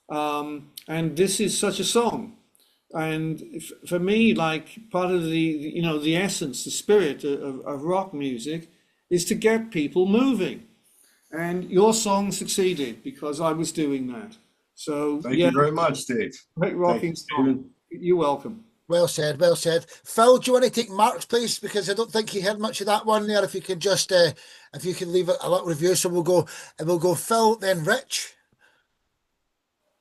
And this is such a song. And for me, like part of the essence, the spirit of rock music is to get people moving. And your song succeeded because I was doing that. So Thank you very much, Steve. great rocking song. You're welcome. Well said, well said. Phil, do you want to take Mark's place? Because I don't think he heard much of that one there. If you could just, if you could leave a little review. So we'll go Phil, then Rich.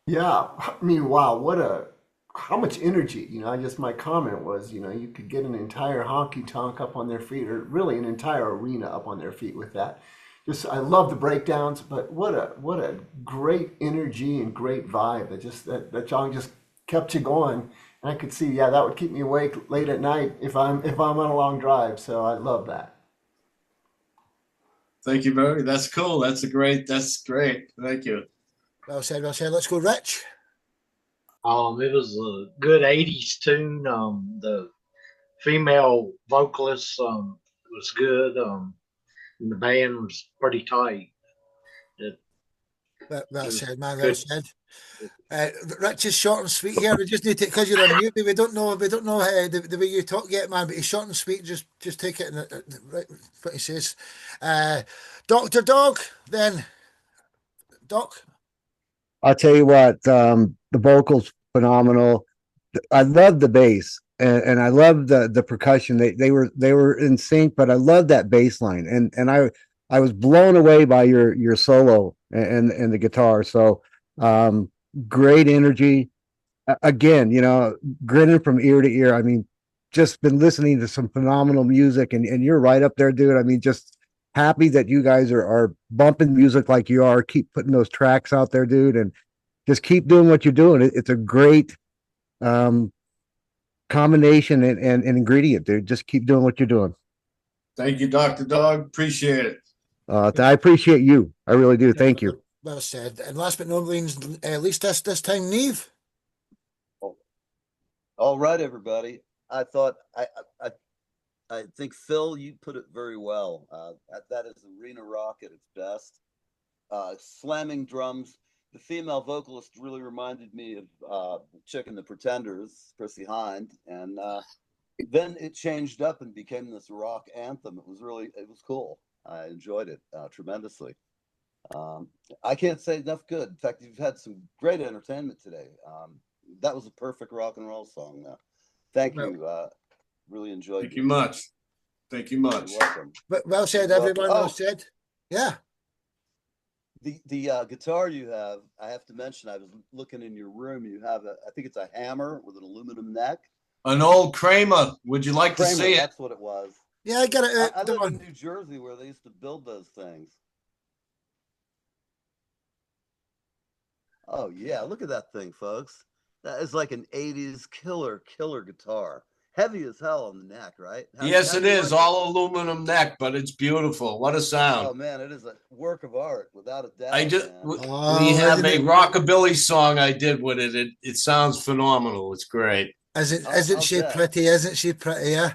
Yeah, I mean, wow, how much energy, I guess my comment was, you could get an entire honky tonk up on their feet, or really an entire arena up on their feet with that. I love the breakdowns, but what a great energy and great vibe that song just kept you going. And I could see, that would keep me awake late at night if I'm on a long drive. So I love that. Thank you very. That's cool. That's great. Thank you. Well said, well said. Let's go, Rich. It was a good '80s tune. The female vocalist was good. And the band was pretty tight. Well said, man. Well said. Rich is short and sweet here. We just need to, because you're on mute. We don't know the way you talk yet, man. But he's short and sweet. Just take it right what he says. Dr. Dog, then Doc. I'll tell you what, the vocals phenomenal. I love the bass and I love the percussion. They were in sync, but I love that bass line. And I was blown away by your solo and the guitar. So great energy. Again, grinning from ear to ear. I mean, just been listening to some phenomenal music, and you're right up there, dude. I mean, just happy that you guys are bumping music like you are. Keep putting those tracks out there, dude, and just keep doing what you're doing. It's a great combination and ingredient, dude. Just keep doing what you're doing. Thank you, Dr. Dog. Appreciate it. I appreciate you. I really do. Thank you. Well said. And last but not least, this time, Neve. All right, everybody. I thought I think Phil, you put it very well. That is arena rock at its best. Slamming drums. The female vocalist really reminded me of Chick and the Pretenders, Chrissie Hynde, and then it changed up and became this rock anthem. It was cool. I enjoyed it tremendously. I can't say enough good. In fact, you've had some great entertainment today. That was a perfect rock and roll song. Thank you. Really enjoyed it. Thank you much. Thank you much. You're welcome. Well said, everyone. Well said. Yeah. The guitar you have, I have to mention, I was looking in your room. You have I think it's a hammer with an aluminum neck. An old Kramer. Would you like Kramer, to see it? that's what it was. Yeah, I got it. I live in New Jersey where they used to build those things. Oh yeah, look at that thing, folks. That is like an 80s killer guitar. Heavy as hell on the neck, right? Yes, it is. All aluminum neck, but it's beautiful. What a sound. Oh man, it is a work of art without a doubt. We have a rockabilly song I did with it. It sounds phenomenal. It's great. Isn't she pretty? Isn't she pretty? Yeah.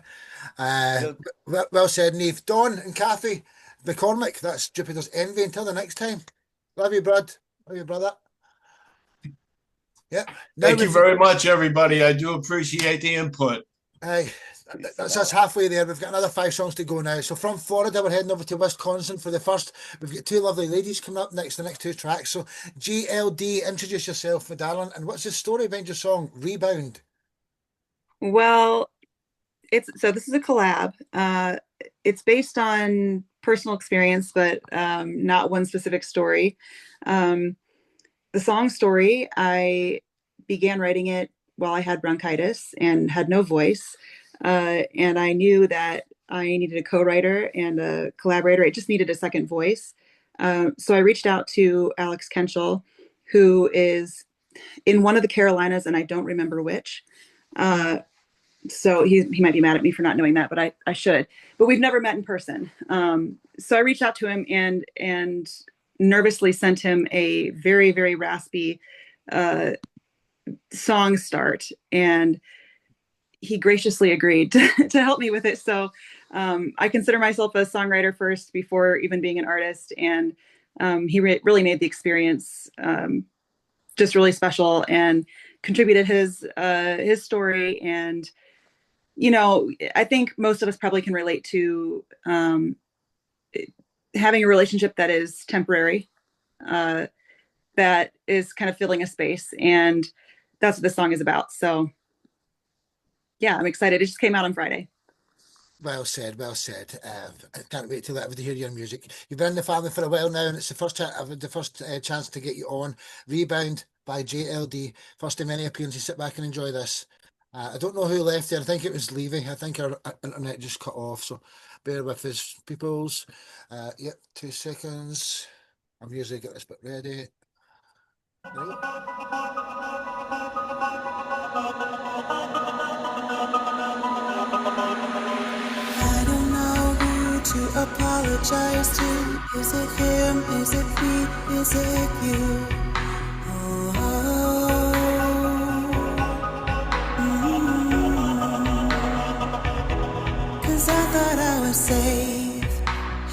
Well said, Neve. Don and Kathy McCormick. That's Jupiter's Envy. Until the next time. Love you, Brad. Love you, brother. Yeah. Thank you very much, everybody. I do appreciate the input. Aye, that's us halfway there. We've got another 5 songs to go now. So from Florida, we're heading over to Wisconsin for the first. We've got 2 lovely ladies coming up next, the next 2 tracks. So GLD, introduce yourself, my darling, and what's the story behind your song Rebound? Well, this is a collab. It's based on personal experience, but not one specific story. The song story, I began writing it while I had bronchitis and had no voice. And I knew that I needed a co-writer and a collaborator. It just needed a second voice. So I reached out to Alex Kenchel, who is in one of the Carolinas, and I don't remember which. So he might be mad at me for not knowing that, but I should. But we've never met in person. So I reached out to him and nervously sent him a very, very raspy song start, and he graciously agreed to help me with it. So I consider myself a songwriter first before even being an artist, and he really made the experience just really special and contributed his story. And I think most of us probably can relate to having a relationship that is temporary, that is kind of filling a space, and that's what this song is about. So yeah, I'm excited. It just came out on Friday. Well said, well said. I can't wait till I hear your music. You've been in the family for a while now, and it's the first I've had the first chance to get you on. Rebound by JLD. First of many appearances. Sit back and enjoy this. I don't know who left there. I think it was Levy. I think our internet just cut off, so bear with us, peoples. Yep, 2 seconds. I'm usually got this bit ready. I don't know who to apologize to. Is it him? Is it me? Is it you? Cause I thought I was safe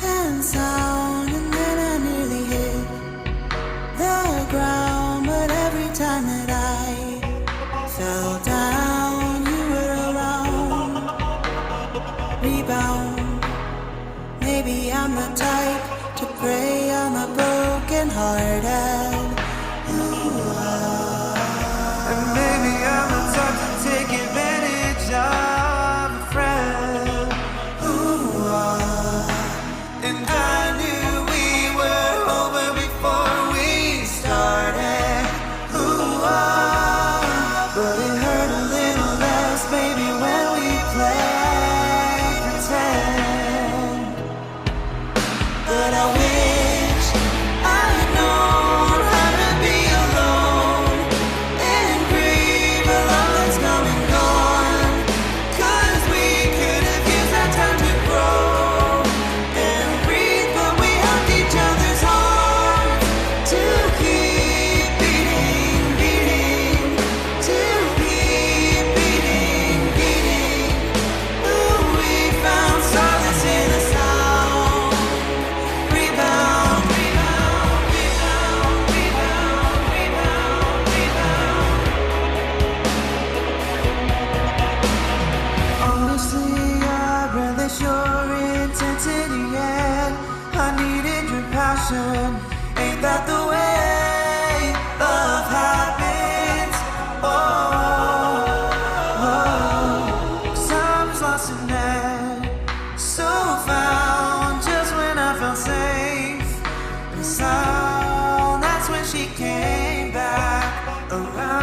and sound, and then I nearly hit the ground. But every time that I fell down, you were around. Rebound. Maybe I'm the type to prey on the broken hearted. And maybe I'm the type to take advantage of a friend. And I knew we were over before we started. But it hurt a little less, baby, when we played pretend. But I wish I'd known how to be alone and grieve a love that's come and gone. 'Cause we could have used that time to grow and breathe, but we held each other's hearts to keep beating, beating, to keep beating, beating. Ooh, we found solace in a sound. Rebound, rebound, rebound, rebound, rebound, rebound. Honestly, I relish your intensity, and I needed your passion. Ain't that the way love happens? Oh, 'cause I was lost in that, so found just when I felt safe and sound. That's when she came back around.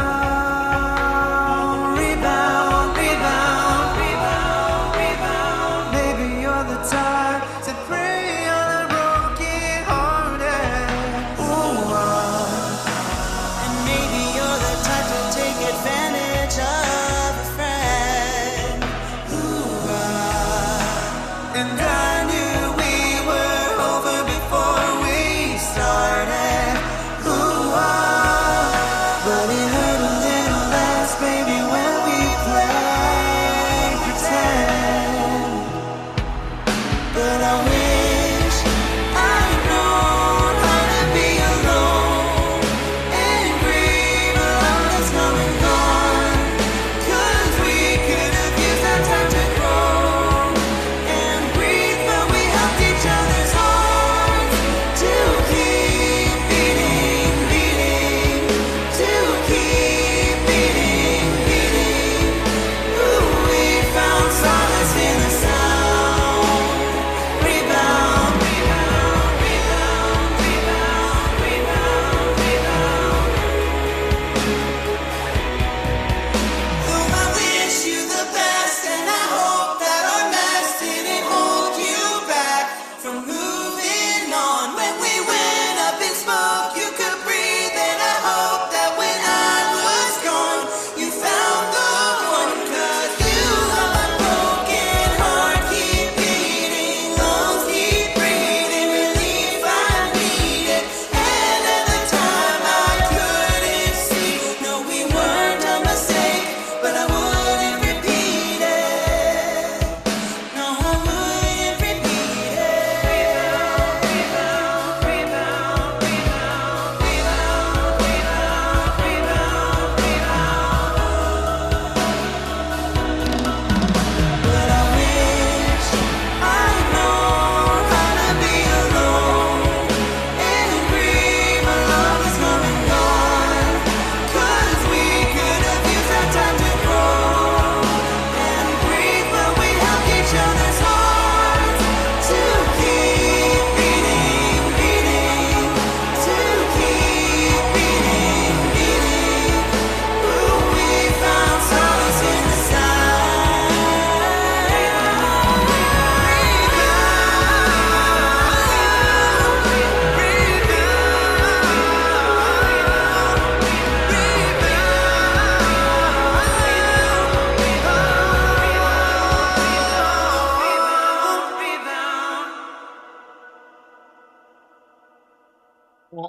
Rebound, rebound, rebound, rebound. Maybe you're the type to prey on the broken hearted. And maybe you're the type to take advantage of a friend. And I knew we were over before we started. But it hurt a little less, baby, when we played pretend. But I wish I'd known how to be alone and grieve a love that's come and gone. 'Cause we could have used that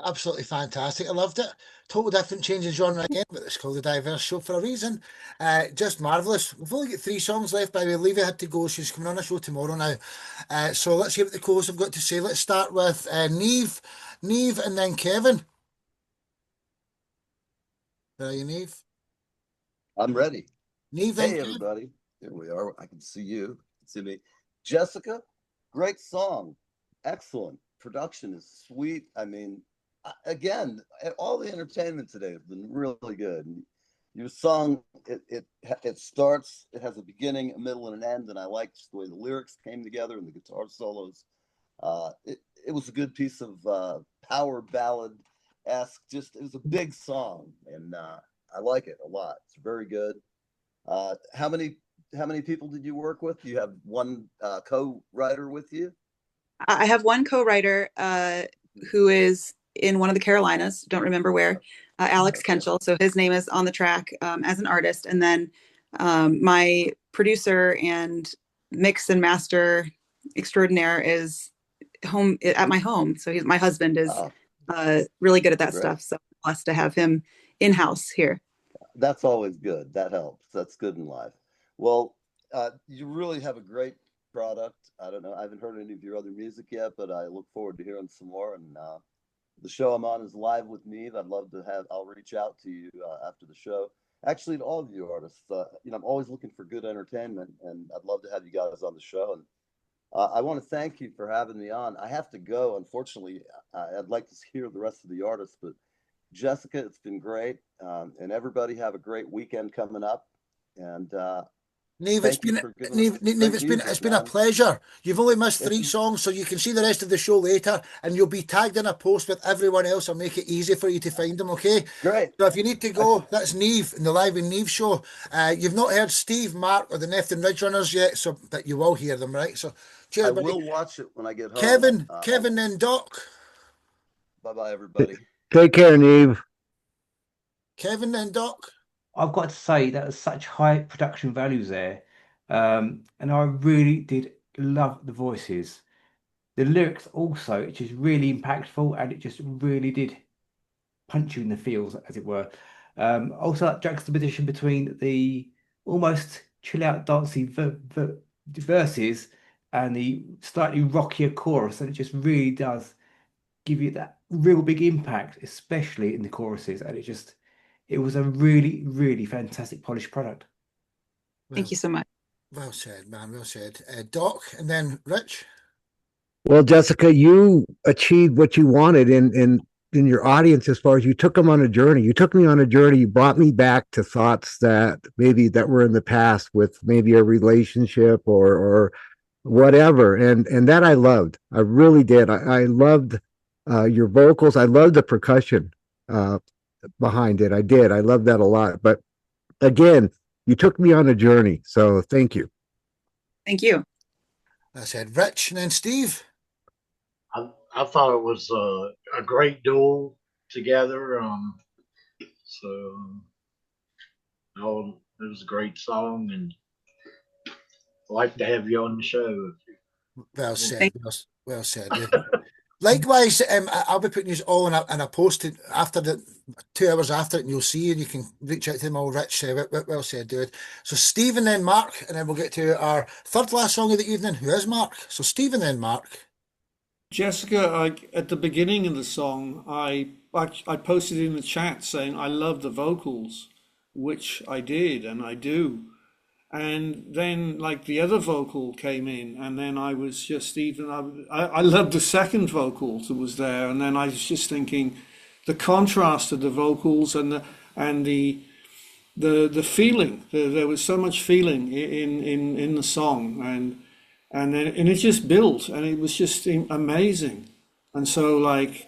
Absolutely fantastic. I loved it. Total different change in genre again, but it's called the Diverse Show for a reason. Just marvellous. We've only got 3 songs left, by the way. Levy had to go. She's coming on a show tomorrow now. So let's hear what the co-hosts have got to say. Let's start with Neve, and then Kevin. Where are you, Neve? I'm ready. Neve, Hey, everybody. Here we are. I can see you. You can see me. Jessica, great song. Excellent. Production is sweet. I mean, again, all the entertainment today has been really good. Your song, it starts, it has a beginning, a middle, and an end, and I liked the way the lyrics came together and the guitar solos. It was a good piece of power ballad-esque. Just, it was a big song, and I like it a lot. It's very good. How many people did you work with? Do you have one co-writer with you? I have one co-writer who is in one of the Carolinas, don't remember where, Alex Kenchel. So his name is on the track as an artist. And then my producer and mix and master extraordinaire is home at my home. So my husband is really good at that stuff. So I'm blessed to have him in-house here. That's always good. That helps. That's good in life. Well, you really have a great product. I don't know. I haven't heard any of your other music yet, but I look forward to hearing some more. And the show I'm on is Live with Neve. I'd love to I'll reach out to you after the show. Actually, to all of you artists, I'm always looking for good entertainment, and I'd love to have you guys on the show. And I want to thank you for having me on. I have to go. Unfortunately, I'd like to hear the rest of the artists, but Jessica, it's been great. And everybody have a great weekend coming up. And Neve, it's been a pleasure. You've only missed 3 songs, so you can see the rest of the show later, and you'll be tagged in a post with everyone else. I'll make it easy for you to find them, okay? Great. So if you need to go, that's Neve in the Live with Neve show. You've not heard Steve, Mark, or the Nefton Ridge Runners yet, but you will hear them, right? So cheers, I buddy. will watch it when I get home. Kevin, then Doc. Bye-bye, everybody. Take care, Neve. Kevin, then Doc. I've got to say that was such high production values there. And I really did love the voices. The lyrics also, it's just really impactful, and it just really did punch you in the feels, as it were. Also that juxtaposition between the almost chill out dancey verses and the slightly rockier chorus, and it just really does give you that real big impact, especially in the choruses. And it was a really, really fantastic polished product. Thank you so much. Well said, man. Well said. Doc, and then Rich. Well, Jessica, you achieved what you wanted in your audience as far as you took them on a journey. You took me on a journey. You brought me back to thoughts that were in the past with maybe a relationship or whatever. And that I loved. I really did. I loved your vocals. I loved the percussion behind it. I did. I loved that a lot. But again, you took me on a journey. So thank you. Thank you. I said Rich, and then Steve. I thought it was a great duel together. It was a great song, and I'd like to have you on the show. Well said. Well said. Likewise, I'll be putting you all in a post after 2 hours after it, and you'll see, and you can reach out to them all. Rich, well said, dude. So Steve, and then Mark, and then we'll get to our third last song of the evening. Who is Mark? So Steve, and then Mark. Jessica, at the beginning of the song, I posted in the chat saying I love the vocals, which I did, and I do. And then like the other vocal came in, and then I was just I loved the second vocal that was there, and then I was just thinking the contrast of the vocals and the feeling. There was so much feeling in the song, and it just built, and it was just amazing. And so like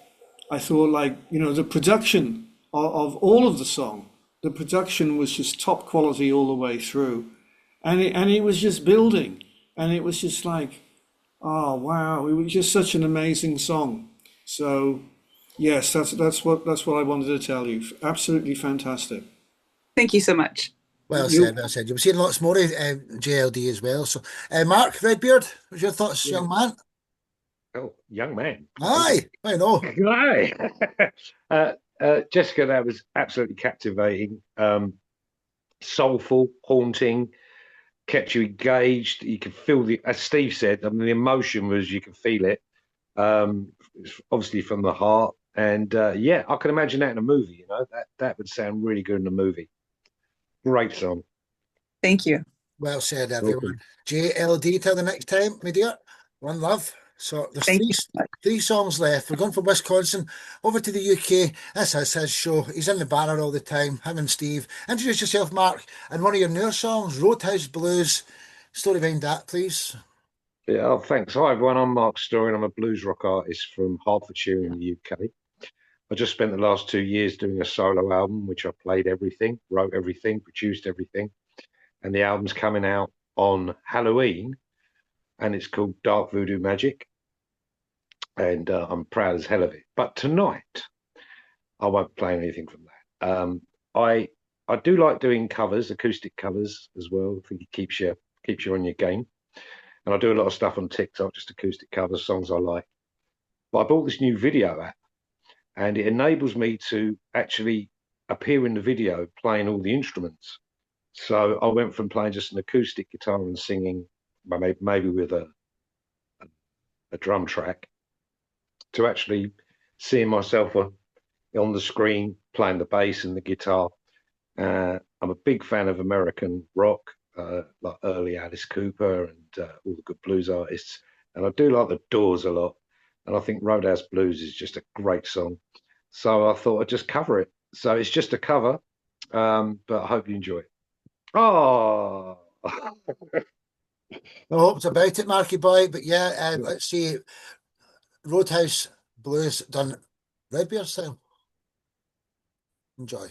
I thought, like, the production of all of the song, the production was just top quality all the way through. And it was just building, and it was just like, oh wow, it was just such an amazing song. So yes, that's what I wanted to tell you. Absolutely fantastic. Thank you so much. Well said, well said. You'll be seeing lots more of JLD as well. So Mark Redbeard, what's your thoughts, young man? Oh, young man. Aye, I know. Aye. Jessica, that was absolutely captivating. Soulful, haunting, kept you engaged. You could feel as Steve said, I mean, the emotion was, you could feel it. Obviously from the heart. And yeah, I can imagine that in a movie, you know, that would sound really good in a movie. Great song. Thank you. Well said, everyone. JLD till the next time, my dear. One love. So there's three songs left. We're going from Wisconsin over to the UK. This is his show. He's in the banner all the time, him and Steve. Introduce yourself, Mark, and one of your newer songs, Roadhouse Blues. Story behind that, please. Yeah, oh, thanks. Hi, everyone. I'm Mark Story, and I'm a blues rock artist from Hertfordshire in the UK. I just spent the last 2 years doing a solo album, which I played everything, wrote everything, produced everything. And the album's coming out on Halloween, and it's called Dark Voodoo Magic. And I'm proud as hell of it. But tonight, I won't play anything from that. I do like doing covers, acoustic covers as well. I think it keeps you on your game. And I do a lot of stuff on TikTok, just acoustic covers, songs I like. But I bought this new video app, and it enables me to actually appear in the video playing all the instruments. So I went from playing just an acoustic guitar and singing, maybe with a drum track, to actually seeing myself on the screen playing the bass and the guitar. I'm a big fan of American rock, like early Alice Cooper and all the good blues artists. And I do like the Doors a lot. And I think Roadhouse Blues is just a great song. So I thought I'd just cover it. So it's just a cover, but I hope you enjoy it. Oh, I hope it's about it, Marky boy. But yeah, let's see. Roadhouse Blues done Red Bear style. Enjoy.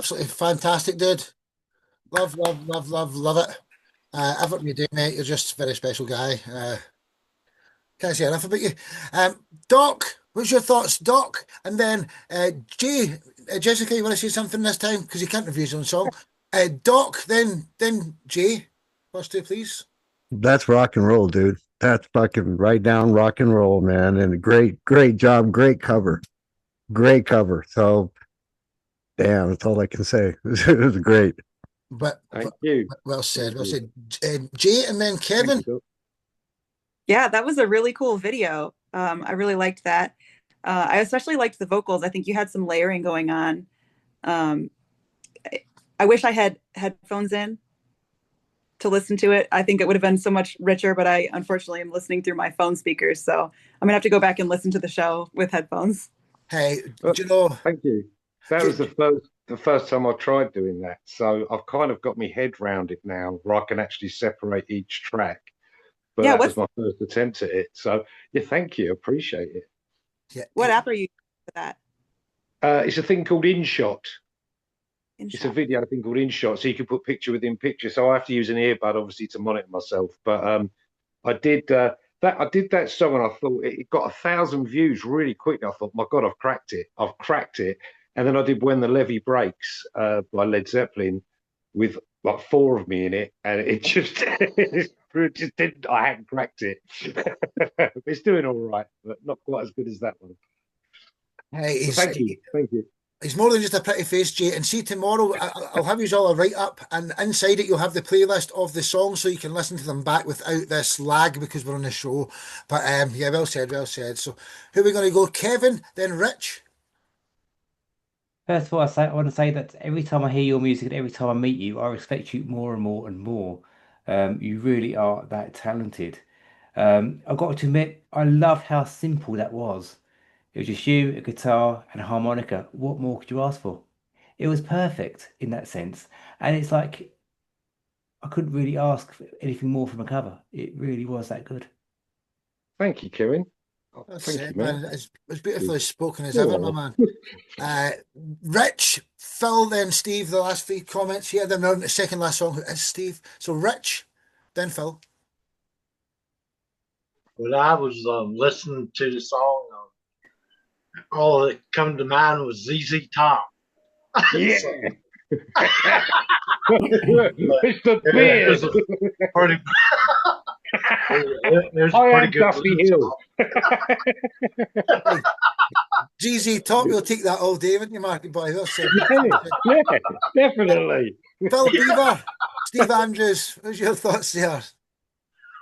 absolutely fantastic, dude. Love, love, love, love, love it. Everything you do, mate, you're just a very special guy. Can't say enough about you. Doc, what's your thoughts, Doc? And then Jay, Jessica, you want to say something this time? Because you can't review his own song. Doc, then Jay. First two, please. That's rock and roll, dude. That's fucking right down rock and roll, man. And great job, great cover. Great cover. So, damn, that's all I can say. It was great. Thank you. Well said. Well said. Jay, and then Kevin. Yeah, that was a really cool video. I really liked that. I especially liked the vocals. I think you had some layering going on. I wish I had headphones in to listen to it. I think it would have been so much richer, but I unfortunately am listening through my phone speakers. So I'm gonna have to go back and listen to the show with headphones. Hey, do you know? Thank you. That was the first time I tried doing that. So I've kind of got my head round it now, where I can actually separate each track. But Yeah, that was my first attempt at it. So yeah, thank you. Appreciate it. Yeah. What app are you using for that? It's a thing called InShot. It's a video thing called InShot, so you can put picture within picture. So I have to use an earbud, obviously, to monitor myself. But I did that. I did that song, and I thought it got 1,000 views really quickly. I thought, my God, I've cracked it. I've cracked it. And then I did When the Levee Breaks by Led Zeppelin with like 4 of me in it, and it just didn't. I hadn't cracked it. It's doing all right, but not quite as good as that one. Hey, Thank you. He's more than just a pretty face, Jay. And see, tomorrow I'll have you all a write up, and inside it you'll have the playlist of the songs, so you can listen to them back without this lag because we're on the show. But yeah, well said, well said. So who are we going to go? Kevin, then Rich. First of all, I want to say that every time I hear your music and every time I meet you, I respect you more and more and more. You really are that talented. I've got to admit, I loved how simple that was. It was just you, a guitar, and a harmonica. What more could you ask for? It was perfect in that sense. And it's like, I couldn't really ask for anything more from a cover. It really was that good. Thank you, Kevin. That's Thank it, you, man. man. It's beautifully spoken as ever, my man. Rich, Phil, then Steve, the last 3 comments. Yeah, then the second last song is Steve. So Rich, then Phil. When I was listening to the song, all that come to mind was ZZ Top. Yeah. It's the beard. Pretty. There's a pretty good Duffy Hill. ZZ Top, you'll take that all day, wouldn't you, Marky Boy? Yeah, definitely. Phil Beaver, Steve Andrews, what's your thoughts there?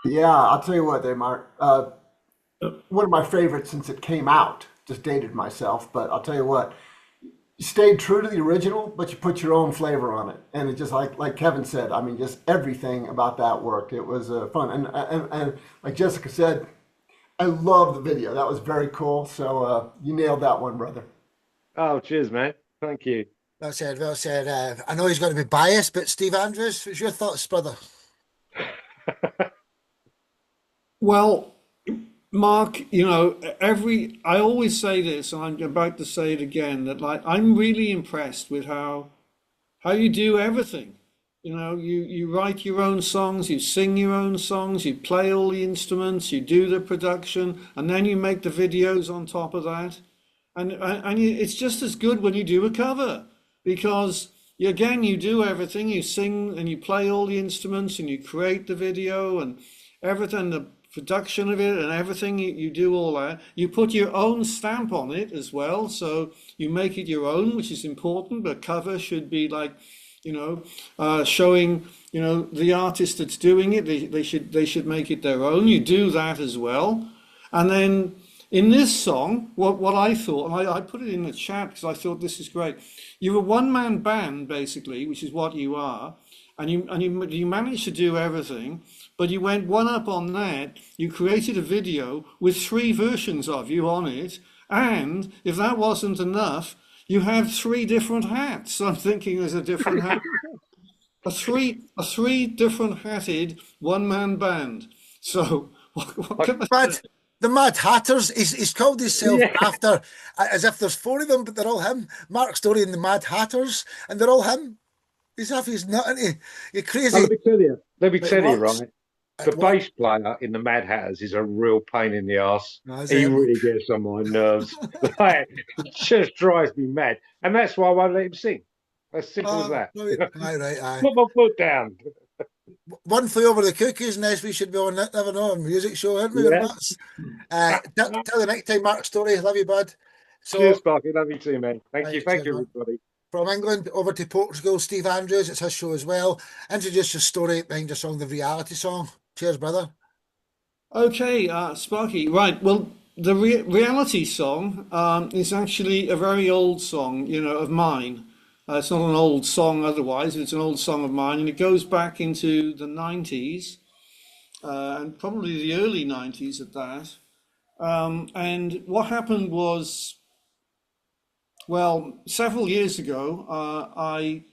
Yeah, I'll tell you what, there, Mark. One of my favorites since it came out. Just dated myself, but I'll tell you what. You stayed true to the original, but you put your own flavor on it, and it just like Kevin said. I mean, just everything about that work. It was fun, and like Jessica said, I love the video. That was very cool. So you nailed that one, brother. Oh, cheers, man. Thank you. Well said, well said. I know he's going to be biased, but Steve Andrews, what's your thoughts, brother? Well, Mark, you know, I always say this, and I'm about to say it again, that like I'm really impressed with how you do everything. You know, you write your own songs, you sing your own songs, you play all the instruments, you do the production, and then you make the videos on top of that. And it's just as good when you do a cover, because you do everything, you sing and you play all the instruments and you create the video and everything, the production of it and everything, you do all that. You put your own stamp on it as well, so you make it your own, which is important. But cover should be like, you know, showing, you know, the artist that's doing it. They should make it their own. You do that as well. And then in this song, what I thought, and I put it in the chat because I thought this is great. You're a one-man band basically, which is what you are, and you managed to do everything. But you went one up on that. You created a video with 3 versions of you on it. And if that wasn't enough, you have 3 different hats. So I'm thinking there's a different hat. a three different hatted one-man band. So what can I say? The Mad Hatters. He's called himself Yeah. after, as if there's four of them, but they're all him. Mark Story and the Mad Hatters, and they're all him. He's half his nut, isn't he? You're crazy. Let me tell you. Let me But it tell you, works. right? The bass player in the Mad Hatters is a real pain in the ass. No, is He it? really gets on my nerves. Like, it just drives me mad, and that's why I won't let him sing. As simple as that. Aye. Put my foot down. One Flew Over the Cuckoo's Nest. We should be on that. Never know. A music show, aren't we? Yeah. Till the next time, Mark Story. Love you, bud. So Cheers, Sparky. Love you too, man. Thank you, cheers, man. everybody. From England over to Portugal, Steve Andrews. It's his show as well. Introduce your story behind your song, the reality song. Cheers, brother. Okay, Sparky. Right. Well, the reality song is actually a very old song, of mine. It's not an old song otherwise. It's an old song of mine, and it goes back into the 90s, and probably the early 90s at that. And what happened was, well, several years ago, I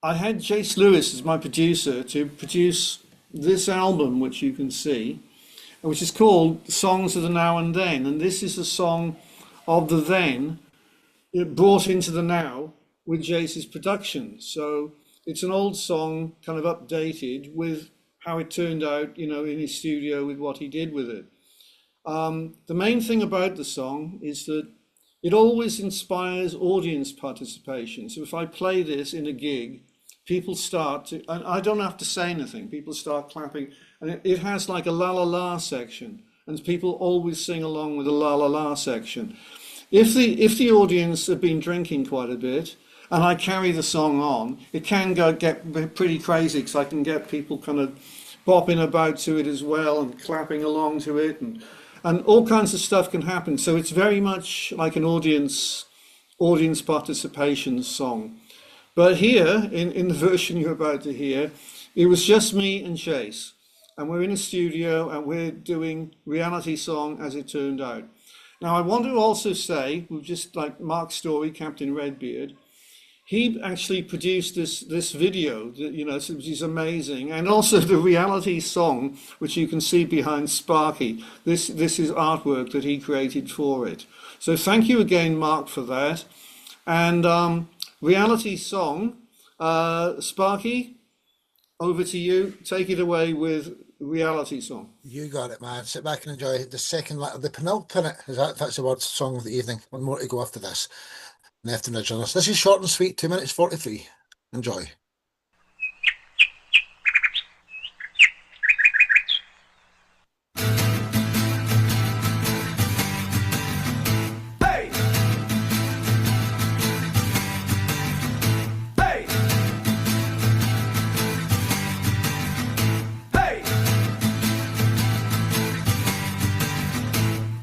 had Jace Lewis as my producer to produce this album, which you can see, which is called Songs of the Now and Then. And this is a song of the then brought into the now with Jace's production. So it's an old song kind of updated with how it turned out, in his studio with what he did with it. The main thing about the song is that it always inspires audience participation. So if I play this in a gig, people start to, and I don't have to say anything, people start clapping, and it has like a la la la section, and people always sing along with the la la la section. If the audience have been drinking quite a bit, and I carry the song on, it can get pretty crazy, because I can get people kind of bopping about to it as well and clapping along to it, and all kinds of stuff can happen. So it's very much like an audience participation song. But here, in the version you're about to hear, it was just me and Chase. And we're in a studio and we're doing reality song as it turned out. Now, I want to also say, just like Mark Story, Captain Redbeard, he actually produced this video, which is amazing. And also the reality song, which you can see behind Sparky. This is artwork that he created for it. So thank you again, Mark, for that. And reality song, Sparky, over to you. Take it away with reality song. You got it, man. Sit back and enjoy the penultimate. That's the word song of the evening. One more to go after this. Left in the journalist. This is short and sweet, 2 minutes 43. Enjoy. Hey! Hey! Hey!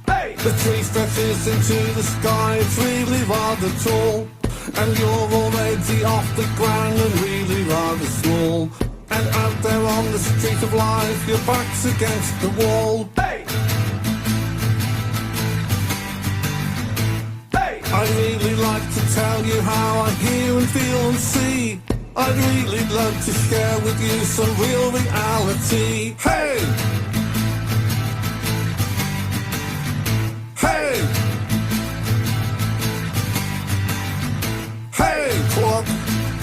Hey! The tree stretches into the sky, it's really rather tall. And you're already off the ground and really rather small. And out there on the street of life, your back's against the wall. Hey! Hey! I'd really like to tell you how I hear and feel and see. I'd really love to share with you some real reality. Hey! Hey! Hey, clock,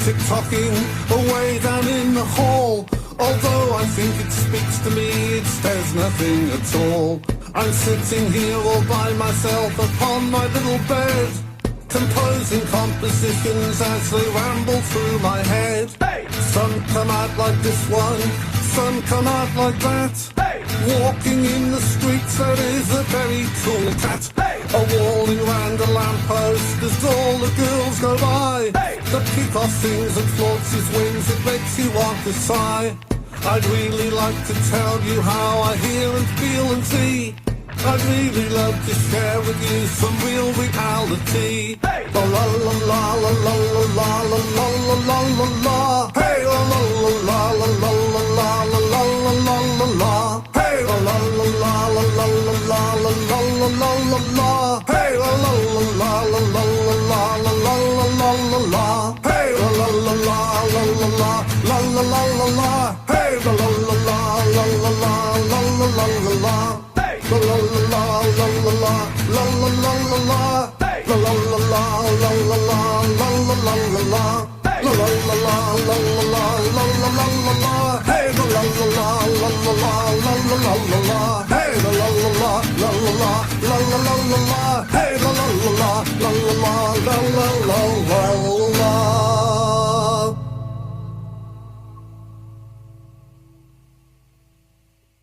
tick-tocking away down in the hall. Although I think it speaks to me, it says nothing at all. I'm sitting here all by myself upon my little bed, composing compositions as they ramble through my head. Hey! Some come out like this one, some come out like that. Hey! Walking in the streets, that is a very cool cat. Hey! A walling round a lamppost as all the girls go by. Hey! The peacock sings and flaunts his wings, it makes you want to sigh. I'd really like to tell you how I hear and feel and see. I'd really love to share with you some real reality. Hey! La la la la la la la la la la la la la. Hey! La la la la la la la la la la la la la. Hey! La la la la la la la la la la la la la. Hey! La la la la la la la la la la la la. Hey! La la la la la la la la la la la. Hey! La la la la la la la la la la la. La la la la la la la la la la la. La la la la la la la la la la la la. La la la la la la la la la la la la. Hey, la la la la la la la la la la la la. Hey, la la la la la la la la la la la la. Hey, la la la la la la la la la la la.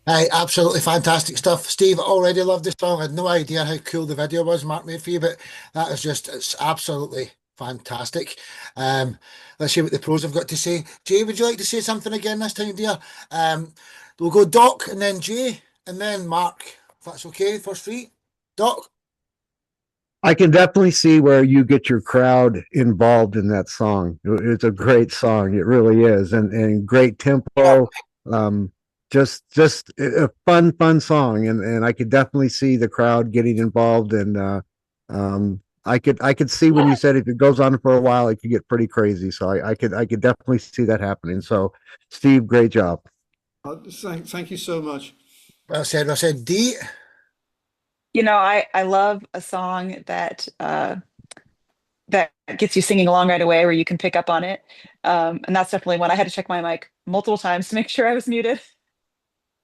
Hey, absolutely fantastic stuff. Steve, already loved the song. I had no idea how cool the video was Mark made for you, but that is just, it's absolutely fantastic. Let's see what the pros have got to say. Jay, would you like to say something again this time, dear? We'll go Doc and then Jay and then Mark, if that's okay, first three. Doc? I can definitely see where you get your crowd involved in that song. It's a great song. It really is. And great tempo. Just a fun song. And I could definitely see the crowd getting involved. And I could see when you said if it goes on for a while, it could get pretty crazy. So I could definitely see that happening. So Steve, great job. Thank you so much. Well said. Well said. Dee? You know, I love a song that that gets you singing along right away, where you can pick up on it. And that's definitely one. I had to check my mic multiple times to make sure I was muted.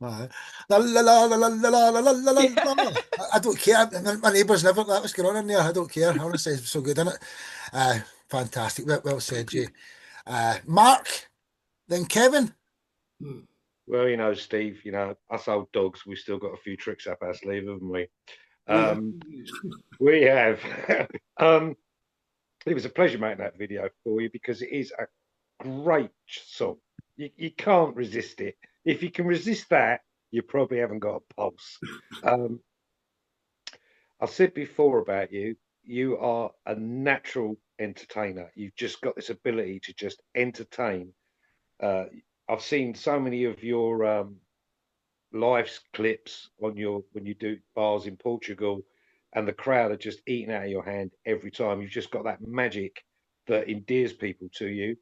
La la la la la la la la la la la. I don't care. My neighbours never let what's going on in there. I don't care. Honestly, it's so good, isn't it? Fantastic. Well said, Jay. Mark, then Kevin. Well, you know, Steve, you know, us old dogs, we've still got a few tricks up our sleeve, haven't we? We have. It was a pleasure making that video for you because it is a great song. You can't resist it. If you can resist that, you probably haven't got a pulse. I said before about you, you are a natural entertainer. You've just got this ability to just entertain. I've seen so many of your live clips on when you do bars in Portugal, and the crowd are just eating out of your hand every time. You've just got that magic that endears people to you,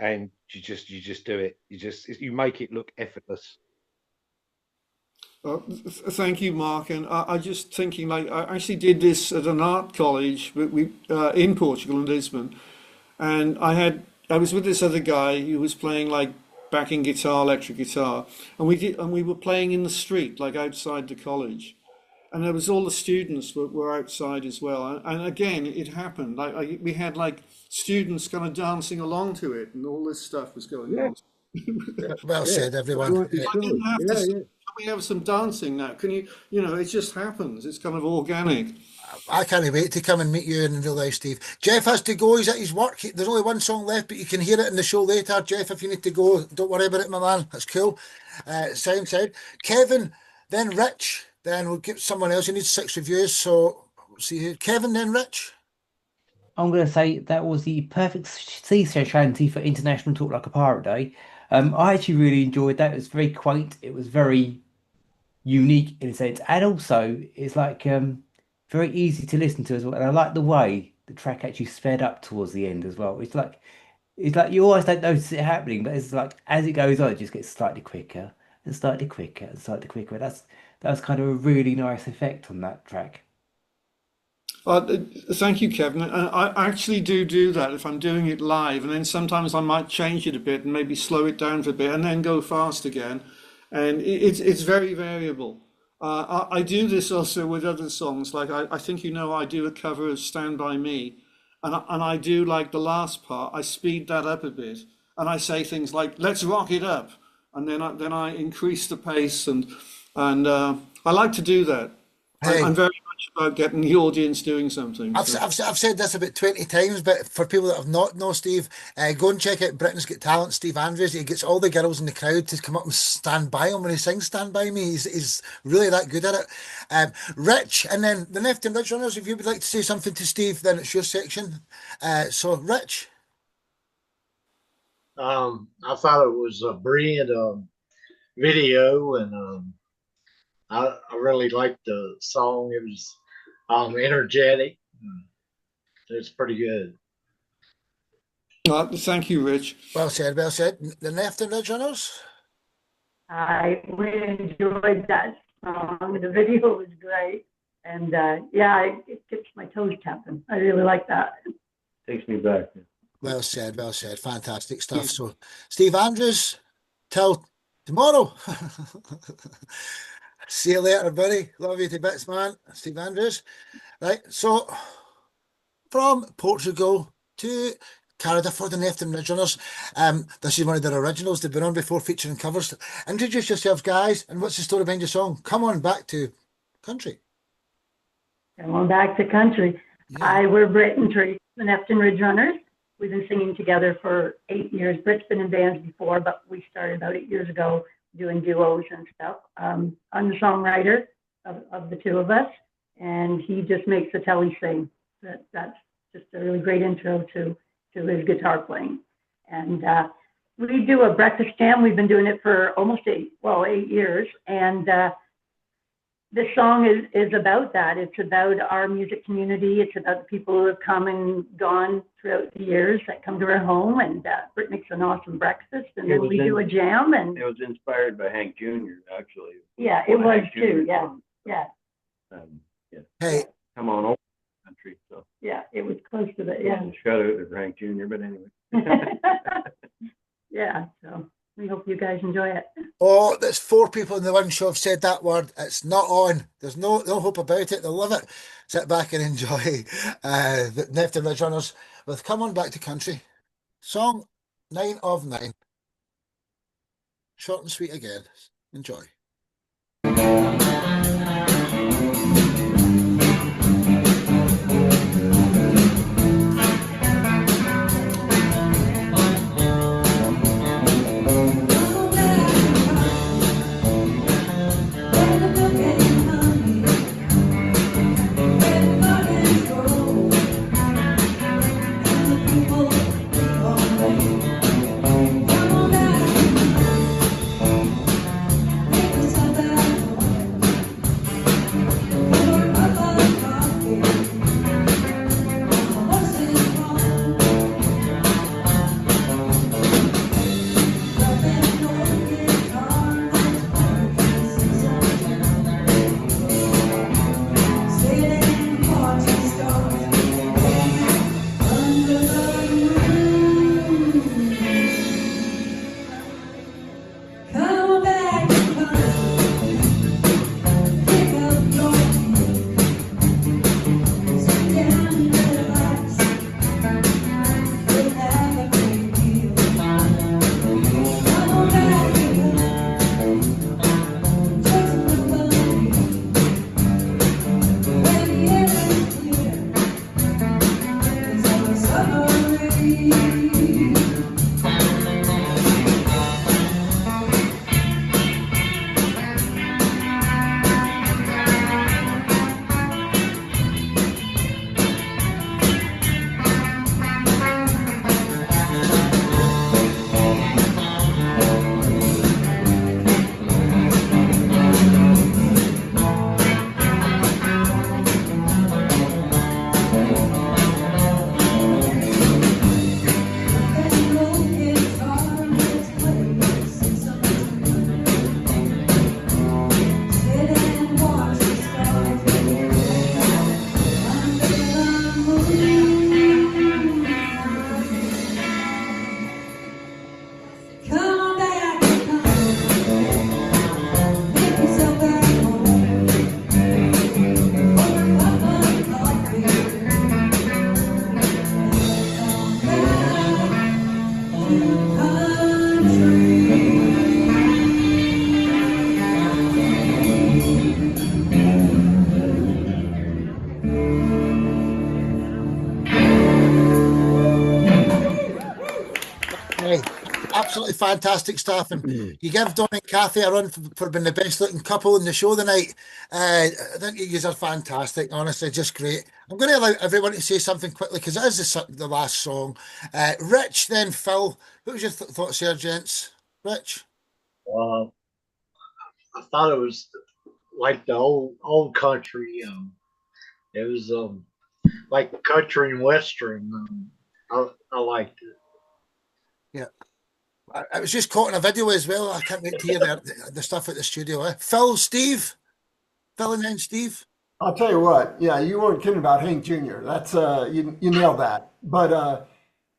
and you just do it. You make it look effortless. Thank you, Mark. And I just thinking, like, I actually did this at an art college in Portugal, in Lisbon, and I was with this other guy who was playing like backing guitar, electric guitar, and we were playing in the street, like outside the college, and there was all the students were outside as well. And again, it happened. We had like students kind of dancing along to it, and all this stuff was going on. Well said, everyone. I didn't have to. Can we have some dancing now? Can you? You know, it just happens. It's kind of organic. I can't wait to come and meet you in real life, Steve. Jeff has to go. He's at his work. There's only one song left, but you can hear it in the show later. Jeff, if you need to go, don't worry about it, my man. That's cool. Sound. Kevin, then Rich. Then we'll get someone else who needs 6 reviews. So, see here. Kevin, then Rich. I'm going to say that was the perfect sea shanty for International Talk Like a Pirate Day. I actually really enjoyed that. It was very quaint. It was very unique in a sense. And also, it's like very easy to listen to as well. And I like the way the track actually sped up towards the end as well. It's like you always don't notice it happening, but it's like as it goes on, it just gets slightly quicker and slightly quicker and slightly quicker. That was kind of a really nice effect on that track. Thank you, Kevin. And I actually do that if I'm doing it live, and then sometimes I might change it a bit and maybe slow it down for a bit and then go fast again. And it's very variable. I do this also with other songs. Like I think I do a cover of Stand By Me, and I do like the last part. I speed that up a bit, and I say things like "Let's rock it up," and then I increase the pace, and I like to do that. Hey. I'm very much about getting the audience doing something. I've said this about 20 times, but for people that have not know Steve, go and check out Britain's Got Talent, Steve Andrews. He gets all the girls in the crowd to come up and stand by him when he sings Stand By Me. He's really that good at it. Rich, and then the Left and Rich Runners, if you would like to say something to Steve, then it's your section. So, Rich. I thought it was a brilliant video, and I really liked the song. It was energetic. It's pretty good. Thank you, Rich. Well said, well said. The Left and Rich Runners? I really enjoyed that song. The video was great. And it gets my toes tapping. I really like that. Takes me back. Well said, well said. Fantastic stuff. So, Steve Andrews, till tomorrow. See you later, buddy. Love you to bits, man. Steve Andrews. Right, so from Portugal to Canada for the Neft and Ridge Runners. This is one of their originals. They've been on before featuring covers. Introduce yourselves, guys, and what's the story behind your song? Come on back to country. Come on back to country. We're Britt and Tracy, the Neft and Ridge Runners. We've been singing together for 8 years. Britt's been in bands before, but we started about 8 years ago doing duos and stuff. I'm the songwriter of the two of us, and he just makes the telly sing. That's just a really great intro to his guitar playing. And we do a breakfast jam. We've been doing it for almost 8 years. And this song is about that. It's about our music community. It's about the people who have come and gone throughout the years that come to our home. And Britt makes an awesome breakfast, and then we do a jam. And it was inspired by Hank Jr. actually. Yeah, it was Hank too. Jr. Yeah, song. yeah, Yeah. Hey, come on over country. So yeah. It was close to that. Yeah, shout out to Hank Jr. But anyway. yeah. So we hope you guys enjoy it. Oh, there's 4 people in the one show have said that word. It's not on. There's no hope about it. They'll love it. Sit back and enjoy the Neft and Ridge Runners with Come On Back to Country. Song 9 of 9. Short and sweet again. Enjoy. Absolutely fantastic stuff, and you give Don and Kathy a run for being the best looking couple in the show tonight. I think you guys are fantastic, honestly, just great. I'm going to allow everyone to say something quickly because it is the last song. Rich, then Phil. What was your thoughts here, gents? Rich? I thought it was like the old country. It was like country and western. I liked it. Yeah. I was just caught in a video as well. I can't wait to hear the stuff at the studio. Phil, Steve, Phil and then Steve. I'll tell you what. Yeah, you weren't kidding about Hank Jr. That's you nailed that. But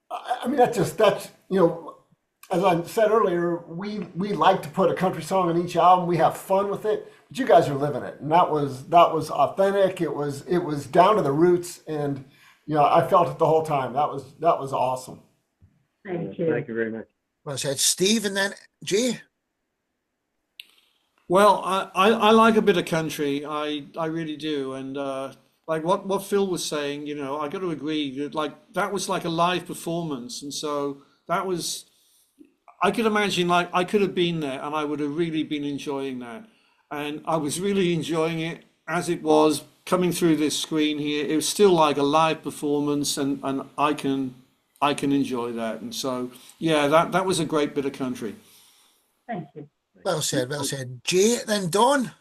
I mean, that's as I said earlier, we like to put a country song on each album. We have fun with it, but you guys are living it, and that was authentic. It was down to the roots, and I felt it the whole time. That was awesome. Thank you. Thank you very much. Well said, Steve, and then Jay. Well, I like a bit of country. I really do. And like what Phil was saying, I got to agree that that was like a live performance. And so that was, I could imagine I could have been there and I would have really been enjoying that. And I was really enjoying it as it was coming through this screen here. It was still like a live performance and I can enjoy that. And so, yeah, that was a great bit of country. Thank you. Well said, well said. Jay, then Dawn.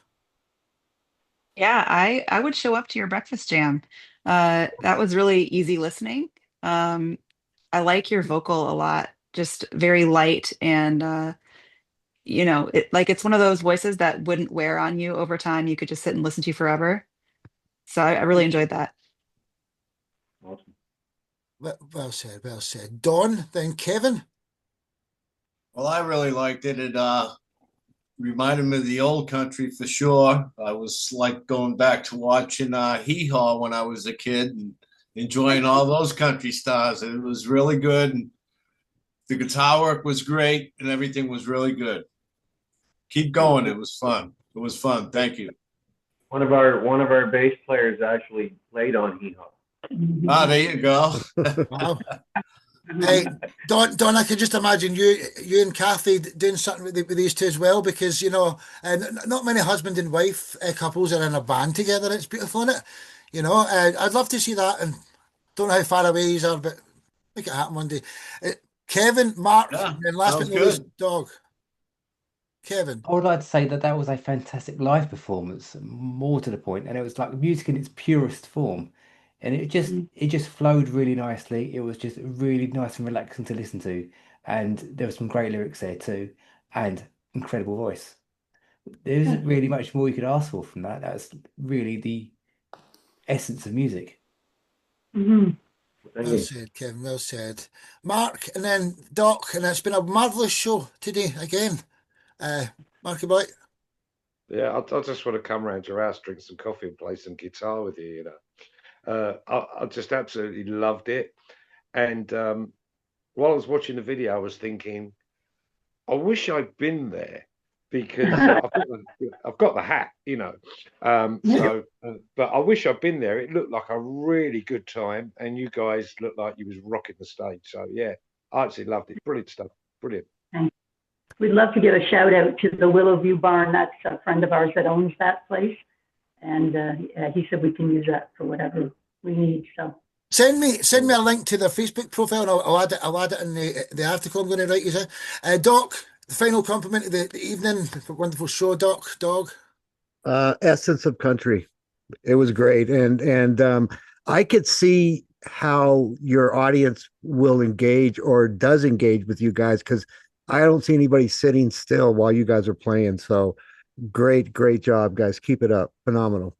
Yeah, I would show up to your breakfast jam. That was really easy listening. I like your vocal a lot, just very light and it's one of those voices that wouldn't wear on you over time. You could just sit and listen to forever. So I really enjoyed that. Awesome. Well said, well said. Dawn, then Kevin. Well, I really liked it. It reminded me of the old country for sure. I was like going back to watching Hee Haw when I was a kid and enjoying all those country stars. It was really good. And the guitar work was great and everything was really good. Keep going. It was fun. It was fun. Thank you. One of our bass players actually played on Hee Haw. Ah, there you go. Wow. Hey, Don, I can just imagine you and Kathy doing something with these two as well, because not many husband and wife couples are in a band together. It's beautiful, isn't it? I'd love to see that, and don't know how far away you are, but make it happen one day. Kevin, Mark, and then last but not least, Dog. Kevin. I would like to say that was a fantastic live performance, more to the point, and it was like music in its purest form. And it just flowed really nicely. It was just really nice and relaxing to listen to. And there were some great lyrics there too, and incredible voice. There isn't really much more you could ask for from that. That's really the essence of music. Mm-hmm. Well said, Kevin. Well said. Mark, and then Doc, and it's been a marvellous show today again. Marky boy. Yeah, I just want to come round to your house, drink some coffee and play some guitar with you, I just absolutely loved it. And while I was watching the video, I was thinking, I wish I'd been there because I've got the hat, but I wish I'd been there. It looked like a really good time, and you guys looked like you was rocking the stage. So yeah, I absolutely loved it. Brilliant stuff. Brilliant. We'd love to give a shout out to the Willowview Barn. That's a friend of ours that owns that place. And he said we can use that for whatever we need. So send me a link to their Facebook profile, and I'll add it in the article I'm going to write you. Doc, the final compliment of the evening. Wonderful show, Doc. Dog. Essence of country. It was great, and I could see how your audience will engage or does engage with you guys, because I don't see anybody sitting still while you guys are playing. So. Great job, guys. Keep it up. Phenomenal.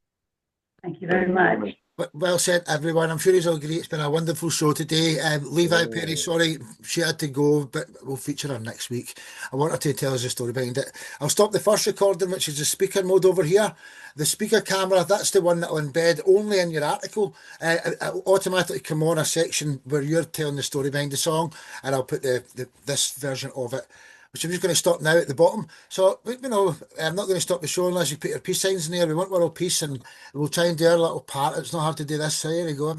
Thank you very much. Well said, everyone. I'm sure you'll agree it's been a wonderful show today. Levi Perry, sorry, she had to go, but we'll feature her next week. I want her to tell us the story behind it. I'll stop the first recording, which is the speaker mode over here. The speaker camera, that's the one that will embed only in your article. It'll automatically come on a section where you're telling the story behind the song, and I'll put this version of it, which I'm just going to stop now at the bottom. So, I'm not going to stop the show unless you put your peace signs in there. We want world peace, and we'll try and do our little part. It's not hard to do this. So here we go.